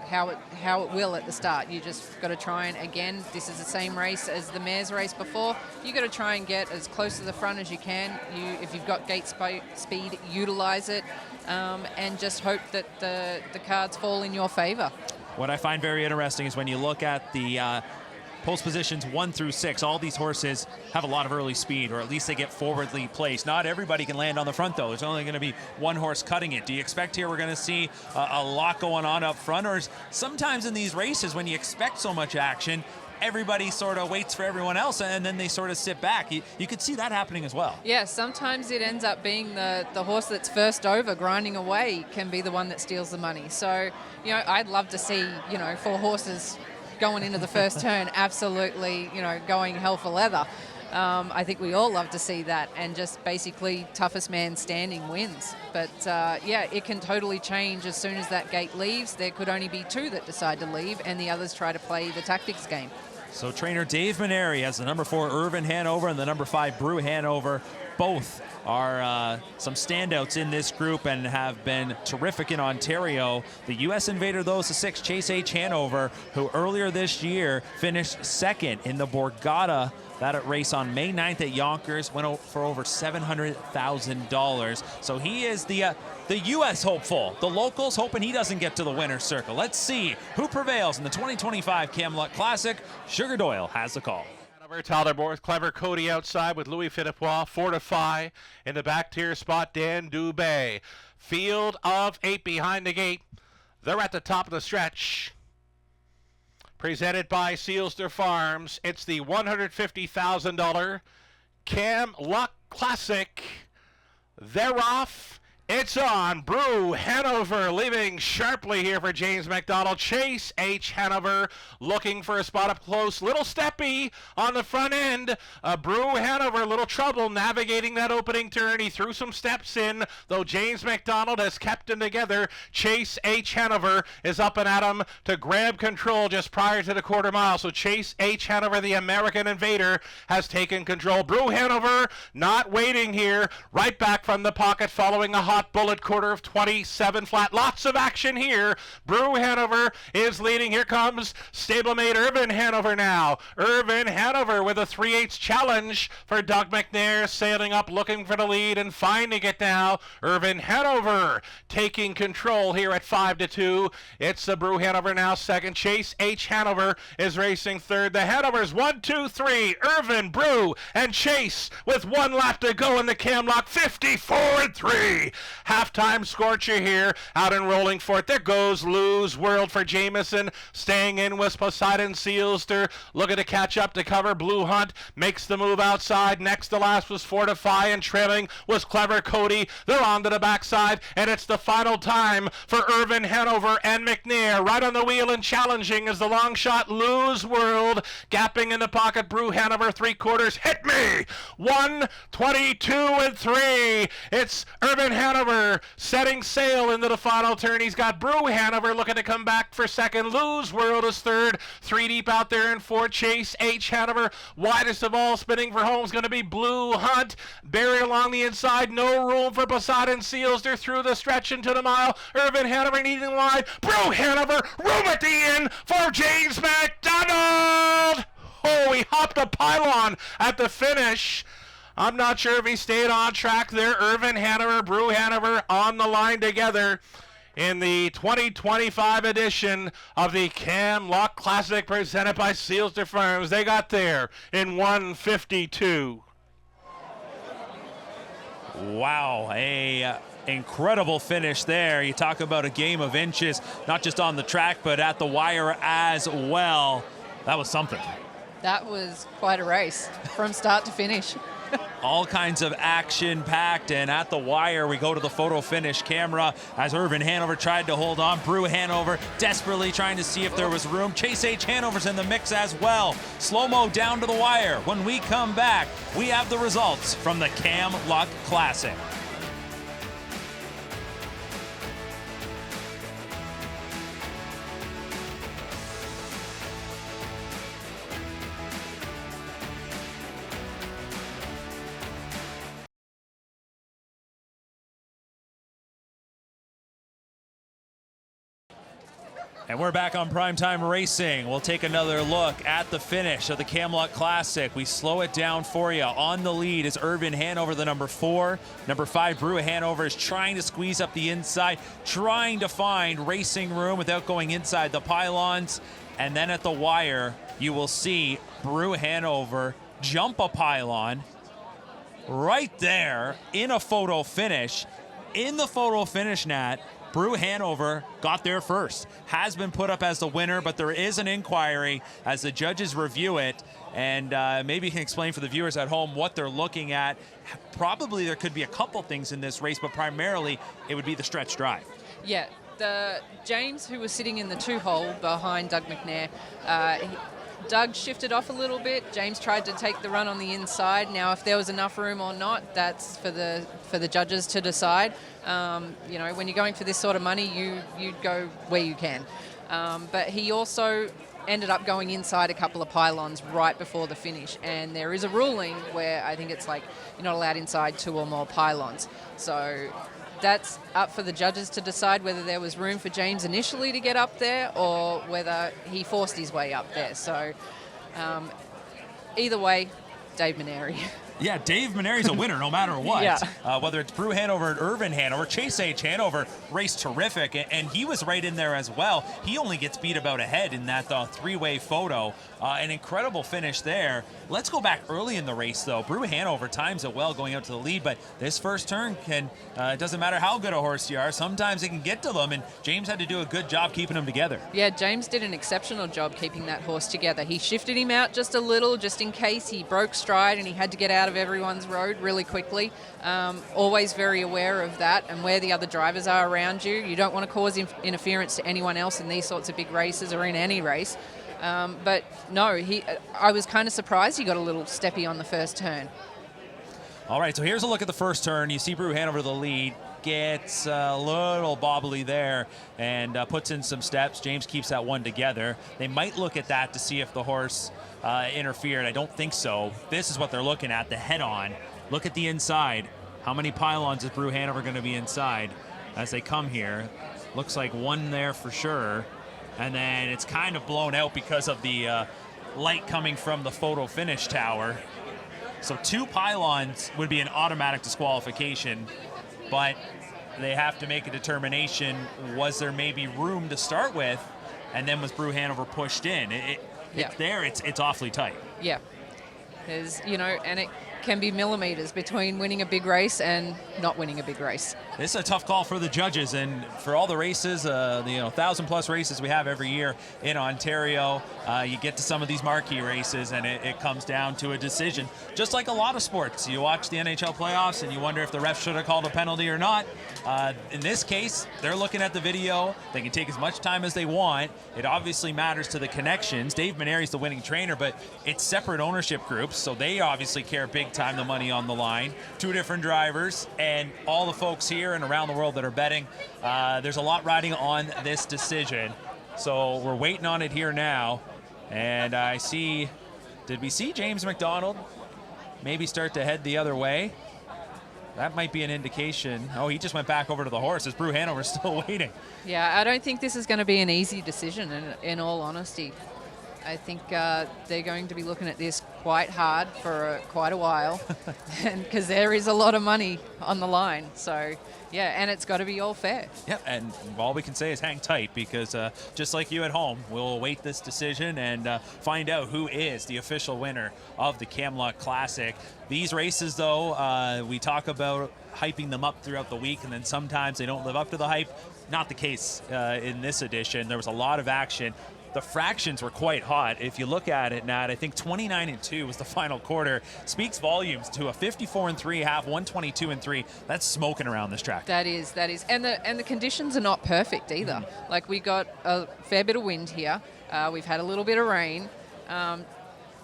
how it will at the start. You just got to try and, again, this is the same race as the mares race before. You got to try and get as close to the front as you can. If you've got gate speed, utilize it, and just hope that the cards fall in your favor. What I find very interesting is when you look at the post positions 1 through 6, all these horses have a lot of early speed, or at least they get forwardly placed. Not everybody can land on the front, though. There's only going to be one horse cutting it. Do you expect here we're going to see a lot going on up front? Or sometimes in these races, when you expect so much action, everybody sort of waits for everyone else, and then they sort of sit back. You could see that happening as well. Yeah, sometimes it ends up being the horse that's first over, grinding away, can be the one that steals the money. So, I'd love to see, 4 horses going into the first turn, absolutely, going hell for leather. I think we all love to see that, and just basically toughest man standing wins. But it can totally change as soon as that gate leaves. There could only be 2 that decide to leave, and the others try to play the tactics game. So trainer Dave Menary has the number 4 Ervin Hanover and the number 5 Brue Hanover. Both are some standouts in this group and have been terrific in Ontario. The U.S. invader, though, is the 6 Chase H Hanover, who earlier this year finished second in the Borgata. That race on May 9th at Yonkers went for over $700,000. So he is the U.S. hopeful. The locals hoping he doesn't get to the winner's circle. Let's see who prevails in the 2025 Camluck Classic. Sugar Doyle has the call. Tyler Borth, Clever Cody outside with Louis Philippois, Fortify in the back tier spot, Dan Dubé. Field of 8 behind the gate. They're at the top of the stretch. Presented by Sealster Farms. It's the $150,000 Camluck Classic. They're off. It's on. Brue Hanover leaving sharply here for James Macdonald. Chase H Hanover looking for a spot up close. Little steppy on the front end. Brue Hanover, a little trouble navigating that opening turn. He threw some steps in, though James Macdonald has kept them together. Chase H Hanover is up and at him to grab control just prior to the quarter mile. So Chase H Hanover, the American invader, has taken control. Brue Hanover not waiting here. Right back from the pocket following a high hot bullet quarter of 27 flat. Lots of action here. Brue Hanover is leading. Here comes stablemate Ervin Hanover now. Ervin Hanover with a 3/8 challenge for Doug Mcnair, sailing up, looking for the lead and finding it now. Ervin Hanover taking control here at 5-2. It's the Brue Hanover now second. Chase H Hanover is racing third. The Hanovers 1, 2, 3. Ervin, Brue, and Chase with 1 lap to go in the Camluck. 54-3. Halftime scorcher here out and rolling for it. There goes Lose World for Jameson. Staying in was Poseidon Sealster. Looking to catch up to cover. Blue Hunt makes the move outside. Next to last was Fortify, and trailing was Clever Cody. They're on to the backside, and it's the final time for Ervin Hanover and Mcnair. Right on the wheel and challenging is the long shot Lose World. Gapping in the pocket, Brue Hanover 3/4. Hit me! 1:22-3. It's Ervin Hanover setting sail into the final turn. He's got Brue Hanover looking to come back for second. Lose World is third. 3 deep out there in fourth. Chase H Hanover, widest of all, spinning for home is going to be Blue Hunt. Buried along the inside, no room for Poseidon Seals. They're through the stretch into the mile. Ervin Hanover needing line. Brue Hanover, room at the end for James Macdonald. Oh, he hopped a pylon at the finish. I'm not sure if he stayed on track there. Ervin Hanover, Brue Hanover on the line together in the 2025 edition of the Camluck Classic presented by Sealster Farms. They got there in 1:52. Wow, a incredible finish there. You talk about a game of inches, not just on the track, but at the wire as well. That was something. That was quite a race from start to finish. All kinds of action packed, and at the wire we go to the photo finish camera as Ervin Hanover tried to hold on. Brue Hanover desperately trying to see if there was room. Chase H Hanover's in the mix as well. Slow-mo down to the wire. When we come back, we have the results from the Camluck Classic. And we're back on Primetime Racing. We'll take another look at the finish of the Camluck Classic. We slow it down for you. On the lead is Ervin Hanover, the number 4. Number 5, Brue Hanover, is trying to squeeze up the inside, trying to find racing room without going inside the pylons. And then at the wire, you will see Brue Hanover jump a pylon right there in a photo finish. In the photo finish, Nat, Brue Hanover got there first. Has been put up as the winner, but there is an inquiry as the judges review it. And maybe you can explain for the viewers at home what they're looking at. Probably there could be a couple things in this race, but primarily it would be the stretch drive. Yeah, the James, who was sitting in the 2-hole behind Doug Mcnair, Doug shifted off a little bit. James tried to take the run on the inside. Now, if there was enough room or not, that's for the judges to decide. You know, when you're going for this sort of money, you go where you can. But he also ended up going inside a couple of pylons right before the finish. And there is a ruling where I think it's like you're not allowed inside 2 or more pylons. So that's up for the judges to decide whether there was room for James initially to get up there or whether he forced his way up there. So either way, Dave Menary. Yeah, Dave Menary's a winner no matter what. Yeah. Whether it's Brue Hanover and Ervin Hanover, Chase H Hanover raced terrific, and he was right in there as well. He only gets beat about a head in that 3-way photo. An incredible finish there. Let's go back early in the race, though. Brue Hanover times it well going out to the lead, but this first turn can, it doesn't matter how good a horse you are, sometimes it can get to them, and James had to do a good job keeping them together. Yeah, James did an exceptional job keeping that horse together. He shifted him out just a little, just in case he broke stride and he had to get out of everyone's road really quickly. Always very aware of that and where the other drivers are around you. You don't want to cause interference to anyone else in these sorts of big races or in any race. But no, I was kind of surprised he got a little steppy on the first turn. All right, so here's a look at the first turn. You see Brue Hanover the lead, gets a little bobbly there and puts in some steps. James keeps that one together. They might look at that to see if the horse interfered. I don't think so. This is what they're looking at, the head-on. Look at the inside. How many pylons is Brue Hanover going to be inside as they come here? Looks like one there for sure. And then it's kind of blown out because of the light coming from the photo finish tower. So 2 pylons would be an automatic disqualification, but they have to make a determination. Was there maybe room to start with, and then was Brue Hanover pushed in? It's there, it's awfully tight. Yeah. There's, and it can be millimeters between winning a big race and not winning a big race. This is a tough call for the judges, and for all the races, the 1,000+ races we have every year in Ontario, you get to some of these marquee races, and it comes down to a decision. Just like a lot of sports, you watch the NHL playoffs, and you wonder if the ref should have called a penalty or not. In this case, they're looking at the video. They can take as much time as they want. It obviously matters to the connections. Dave Menary's the winning trainer, but it's separate ownership groups, so they obviously care big time, the money on the line. 2 different drivers, and all the folks here and around the world that are betting. There's a lot riding on this decision. So we're waiting on it here now. And I see, did we see James Macdonald maybe start to head the other way? That might be an indication. Oh, he just went back over to the horse as Brue Hanover's still waiting. Yeah, I don't think this is going to be an easy decision, in all honesty. I think they're going to be looking at this quite hard for quite a while, and because there is a lot of money on the line. So, yeah, and it's got to be all fair. Yeah, and all we can say is hang tight, because just like you at home, we'll await this decision and find out who is the official winner of the Camluck Classic. These races, though, we talk about hyping them up throughout the week, and then sometimes they don't live up to the hype. Not the case in this edition. There was a lot of action. The fractions were quite hot. If you look at it, Nat, I think 29-2 was the final quarter. Speaks volumes to a 54-3 half, 122-3. That's smoking around this track. That is. And the conditions are not perfect either. Like, we got a fair bit of wind here. We've had a little bit of rain.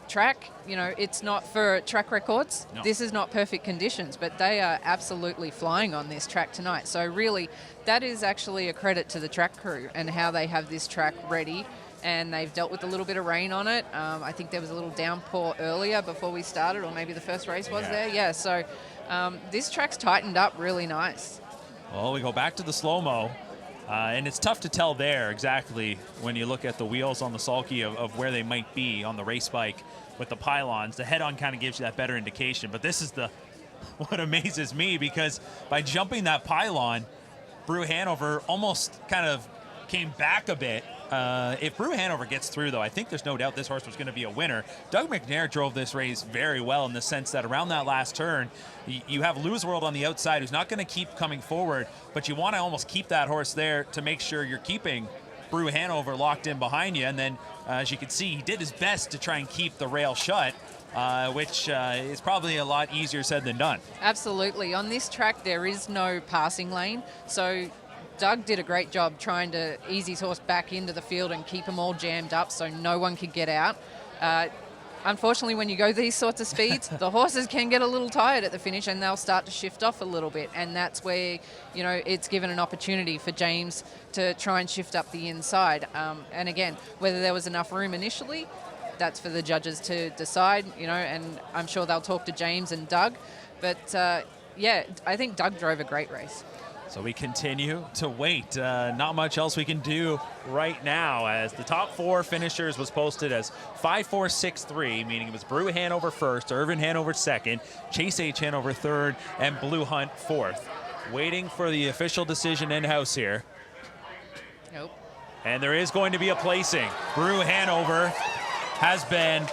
Track, it's not for track records. No. This is not perfect conditions, but they are absolutely flying on this track tonight. So really, that is actually a credit to the track crew and how they have this track ready. And they've dealt with a little bit of rain on it. I think there was a little downpour earlier before we started, or maybe the first race was there. Yeah, so this track's tightened up really nice. Well, we go back to the slow-mo, and it's tough to tell there exactly when you look at the wheels on the sulky of where they might be on the race bike with the pylons. The head-on kind of gives you that better indication, but this is what amazes me, because by jumping that pylon, Brue Hanover almost kind of came back a bit. If Brue Hanover gets through, though, I think there's no doubt this horse was going to be a winner. Doug Mcnair drove this race very well in the sense that around that last turn, you have Lose World on the outside who's not going to keep coming forward, but you want to almost keep that horse there to make sure you're keeping Brue Hanover locked in behind you. And then, as you can see, he did his best to try and keep the rail shut, which is probably a lot easier said than done. Absolutely. On this track, there is no passing lane, so Doug did a great job trying to ease his horse back into the field and keep them all jammed up so no one could get out. Unfortunately, when you go these sorts of speeds, the horses can get a little tired at the finish and they'll start to shift off a little bit. And that's where, it's given an opportunity for James to try and shift up the inside. And again, whether there was enough room initially, that's for the judges to decide, and I'm sure they'll talk to James and Doug. But yeah, I think Doug drove a great race. So we continue to wait. Not much else we can do right now, as the top 4 finishers was posted as 5-4-6-3, meaning it was Brue Hanover first, Ervin Hanover second, Chase H Hanover third, and Blue Hunt fourth. Waiting for the official decision in-house here. Nope. And there is going to be a placing. Brue Hanover has been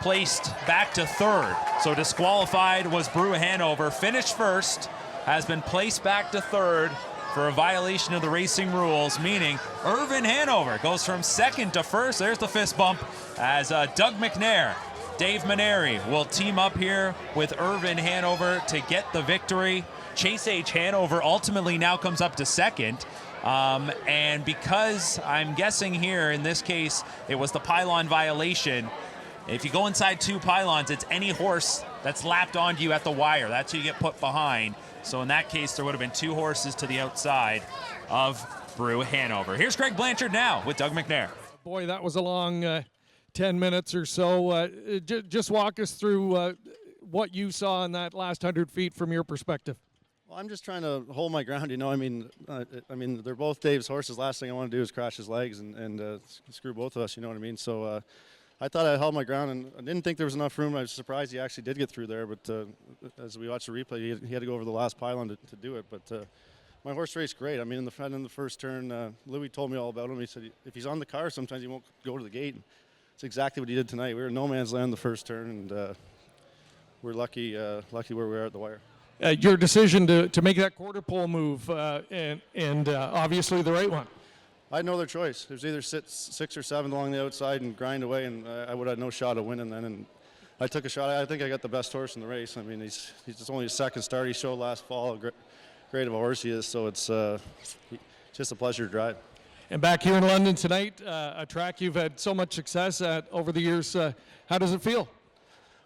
placed back to third. So disqualified was Brue Hanover. Finished first, has been placed back to third for a violation of the racing rules, meaning Ervin Hanover goes from second to first. There's the fist bump as Doug Mcnair, Dave Menary will team up here with Ervin Hanover to get the victory. Chase H Hanover ultimately now comes up to second. And because I'm guessing here, in this case, it was the pylon violation. If you go inside 2 pylons, it's any horse that's lapped onto you at the wire. That's who you get put behind. So in that case, there would have been 2 horses to the outside of Brue Hanover. Here's Greg Blanchard now with Doug Mcnair. Boy, that was a long 10 minutes or so. Just walk us through what you saw in that last 100 feet from your perspective. Well, I'm just trying to hold my ground, you know. I mean, they're both Dave's horses. Last thing I want to do is crash his legs and screw both of us, you know what I mean? So I thought I held my ground, and I didn't think there was enough room. I was surprised he actually did get through there, but as we watched the replay, he had to go over the last pylon to do it. But my horse raced great. I mean, in the first turn, Louis told me all about him. He said if he's on the car, sometimes he won't go to the gate. It's exactly what he did tonight. We were in no man's land the first turn, and we're lucky where we were at the wire. Your decision to make that quarter pole move, and obviously the right one. I had no other choice. It was either sit 6 or 7 along the outside and grind away, and I would have no shot of winning then. And I took a shot. I think I got the best horse in the race. I mean, he's only his second start. He showed last fall how great of a horse he is. So it's just a pleasure to drive. And back here in London tonight, a track you've had so much success at over the years. How does it feel?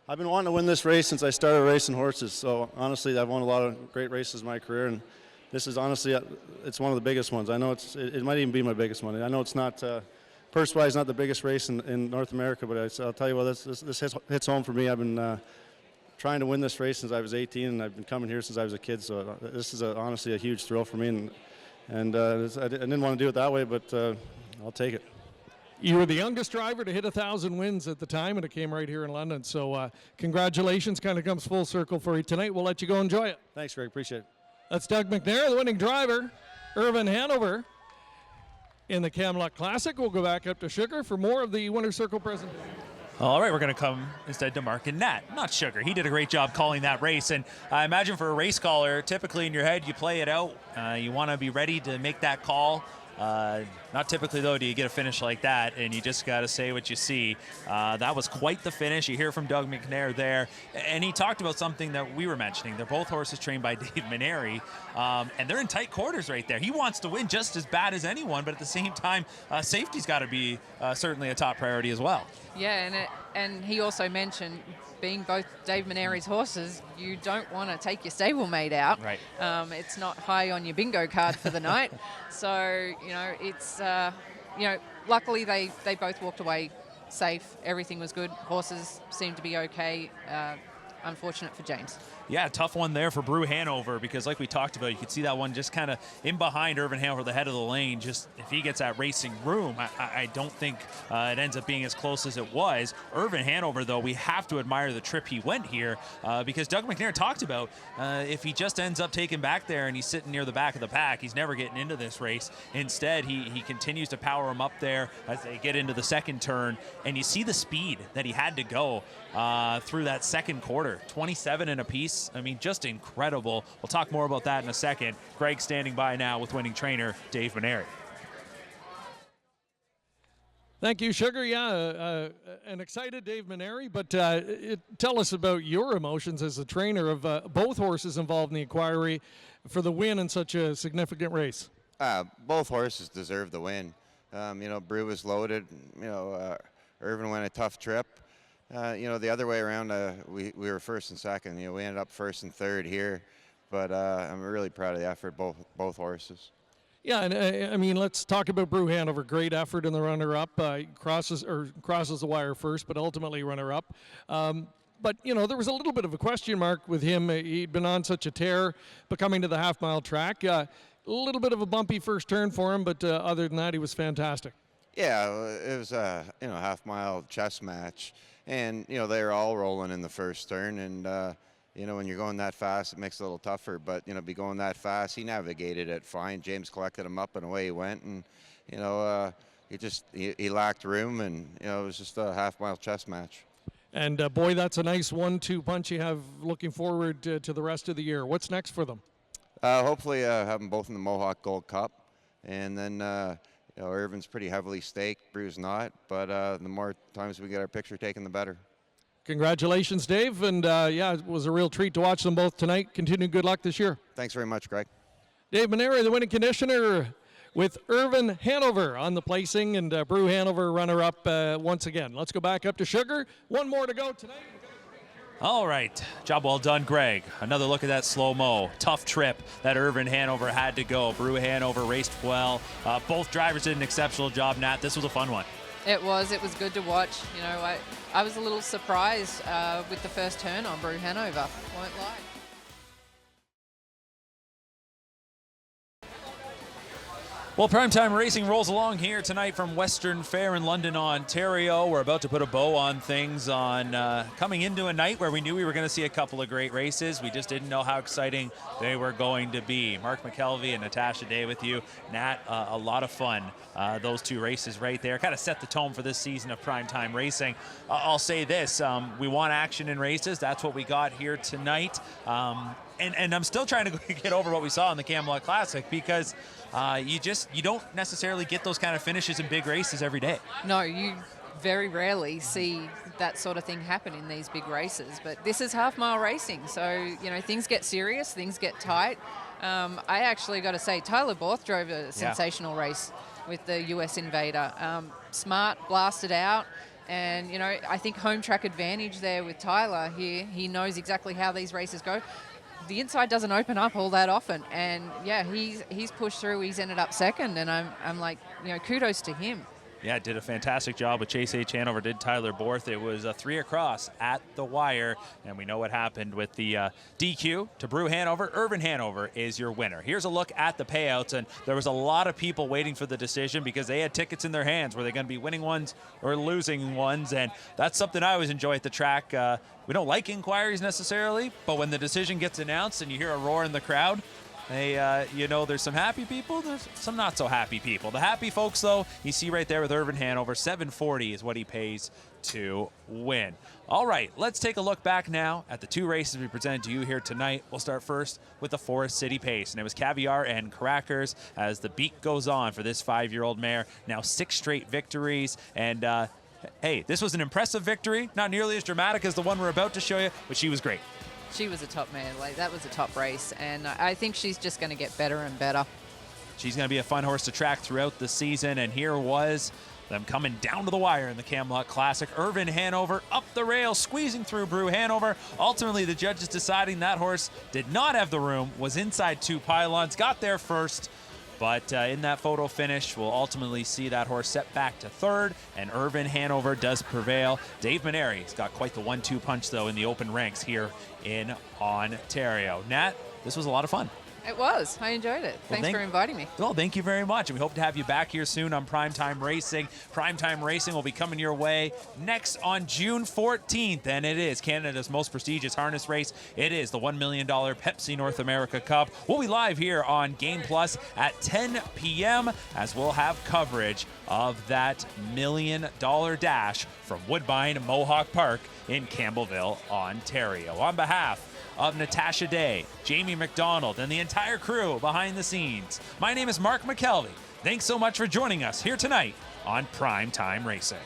I've been wanting to win this race since I started racing horses. So honestly, I've won a lot of great races in my career, and this is honestly, it's one of the biggest ones. I know it might even be my biggest one. I know it's not, purse-wise, not the biggest race in North America, but I'll tell you what, this hits home for me. I've been trying to win this race since I was 18, and I've been coming here since I was a kid. So this is honestly a huge thrill for me, and I didn't want to do it that way, but I'll take it. You were the youngest driver to hit 1,000 wins at the time, and it came right here in London. So congratulations, kind of comes full circle for you tonight. We'll let you go enjoy it. Thanks, Greg. Appreciate it. That's Doug Mcnair, the winning driver, Ervin Hanover, in the Camluck Classic. We'll go back up to Sugar for more of the Winner's Circle presentation. All right, we're going to come instead to Mark and Nat. Not Sugar. He did a great job calling that race. And I imagine for a race caller, typically in your head, you play it out. You want to be ready to make that call. Not typically, though, do you get a finish like that, and you just got to say what you see. That was quite the finish. You hear from Doug Mcnair there, and he talked about something that we were mentioning. They're both horses trained by Dave Menary, and they're in tight quarters right there. He wants to win just as bad as anyone, but at the same time, safety's got to be certainly a top priority as well. Yeah, and he also mentioned, being both Dave Menary's horses, you don't want to take your stablemate out. Right. It's not high on your bingo card for the night. So, it's, luckily they both walked away safe. Everything was good. Horses seemed to be okay. Unfortunate for James. Yeah, tough one there for Brue Hanover, because like we talked about, you could see that one just kind of in behind Ervin Hanover, the head of the lane. Just if he gets that racing room, I don't think it ends up being as close as it was. Ervin Hanover, though, we have to admire the trip he went here, because Doug Mcnair talked about if he just ends up taking back there and he's sitting near the back of the pack, he's never getting into this race. Instead, he continues to power him up there as they get into the second turn, and you see the speed that he had to go through that second quarter, 27 and a piece. I mean, just incredible. We'll talk more about that in a second. Greg standing by now with winning trainer Dave Menary. Thank you, Sugar. Yeah, an excited Dave Menary, but tell us about your emotions as a trainer of both horses involved in the inquiry for the win in such a significant race. Both horses deserve the win. Brue was loaded. Ervin went a tough trip. The other way around, we were first and second. We ended up first and third here, but I'm really proud of the effort, both horses. Yeah, and let's talk about Brue Hanover. Great effort in the runner-up. Crosses the wire first, but ultimately runner-up. But there was a little bit of a question mark with him. He'd been on such a tear, but coming to the half-mile track, a little bit of a bumpy first turn for him, but other than that, he was fantastic. Yeah, it was a half-mile chess match. And, they were all rolling in the first turn. And, when you're going that fast, it makes it a little tougher. But, be going that fast, he navigated it fine. James collected him up and away he went. And, he lacked room. And, it was just a half-mile chess match. And, boy, that's a nice 1-2 punch you have looking forward to the rest of the year. What's next for them? Hopefully have them both in the Mohawk Gold Cup. And then... Ervin's pretty heavily staked, Brue's not, but the more times we get our picture taken, the better. Congratulations, Dave, and it was a real treat to watch them both tonight. Continued good luck this year. Thanks very much, Greg. Dave Menary, the winning conditioner, with Ervin Hanover on the placing, and Brue Hanover runner-up once again. Let's go back up to Sugar. One more to go tonight. All right, job well done, Greg. Another look at that slow-mo. Tough trip that Ervin Hanover had to go. Brue Hanover raced well. Both drivers did an exceptional job, Nat. This was a fun one. It was good to watch. You know, I was a little surprised with the first turn on Brue Hanover, won't lie. Well, primetime racing rolls along here tonight from Western Fair in London, Ontario. We're about to put a bow on things on coming into a night where we knew we were going to see a couple of great races. We just didn't know how exciting they were going to be. Mark McKelvey and Natasha Day with you. Nat, a lot of fun. Those two races right there kind of set the tone for this season of primetime racing. I'll say this, we want action in races. That's what we got here tonight. And I'm still trying to get over what we saw in the Camluck Classic, because you don't necessarily get those kind of finishes in big races every day. No, you very rarely see that sort of thing happen in these big races. But this is half-mile racing, so you know things get serious, things get tight. I actually got to say, Tyler Borth drove a sensational race with the US Invader. Smart, blasted out. And, you know, I think home track advantage there with Tyler here. He knows exactly how these races go. The inside doesn't open up all that often, and yeah, he's pushed through. He's ended up second, and I'm like, you know, kudos to him. Yeah, did a fantastic job with Chase H Hanover, did Tyler Borth. It was a 3 across at the wire, and we know what happened with the DQ to Brue Hanover. Ervin Hanover is your winner. Here's a look at the payouts, and there was a lot of people waiting for the decision because they had tickets in their hands. Were they going to be winning ones or losing ones? And that's something I always enjoy at the track. We don't like inquiries necessarily, but when the decision gets announced and you hear a roar in the crowd, hey, you know, there's some happy people, there's some not so happy people. The happy folks, though, you see right there with Ervin Hanover, $740 is what he pays to win. All right, let's take a look back now at the two races we presented to you here tonight. We'll start first with the Forest City Pace, and it was Caviar and Crackers as the beat goes on for this 5-year-old mare. Now 6 straight victories, and hey, this was an impressive victory, not nearly as dramatic as the one we're about to show you, but she was great. She was a top man. Like, that was a top race, and I think she's just going to get better and better. She's going to be a fun horse to track throughout the season, and here was them coming down to the wire in the Camluck Classic. Ervin Hanover up the rail, squeezing through Brue Hanover. Ultimately, the judges deciding that horse did not have the room, was inside 2 pylons, got there first. But in that photo finish, we'll ultimately see that horse set back to 3rd, and Ervin Hanover does prevail. Dave Menary's got quite the 1-2 punch, though, in the open ranks here in Ontario. Nat, this was a lot of fun. It was. I enjoyed it. Thanks for inviting me. Well, thank you very much. And we hope to have you back here soon on Primetime Racing. Primetime Racing will be coming your way next on June 14th. And it is Canada's most prestigious harness race. It is the $1 million Pepsi North America Cup. We'll be live here on Game Plus at 10 p.m. as we'll have coverage of that $1 million dash from Woodbine Mohawk Park in Campbellville, Ontario. On behalf of Natasha Day, Jamie Macdonald, and the entire crew behind the scenes, my name is Mark McKelvey. Thanks so much for joining us here tonight on Primetime Racing.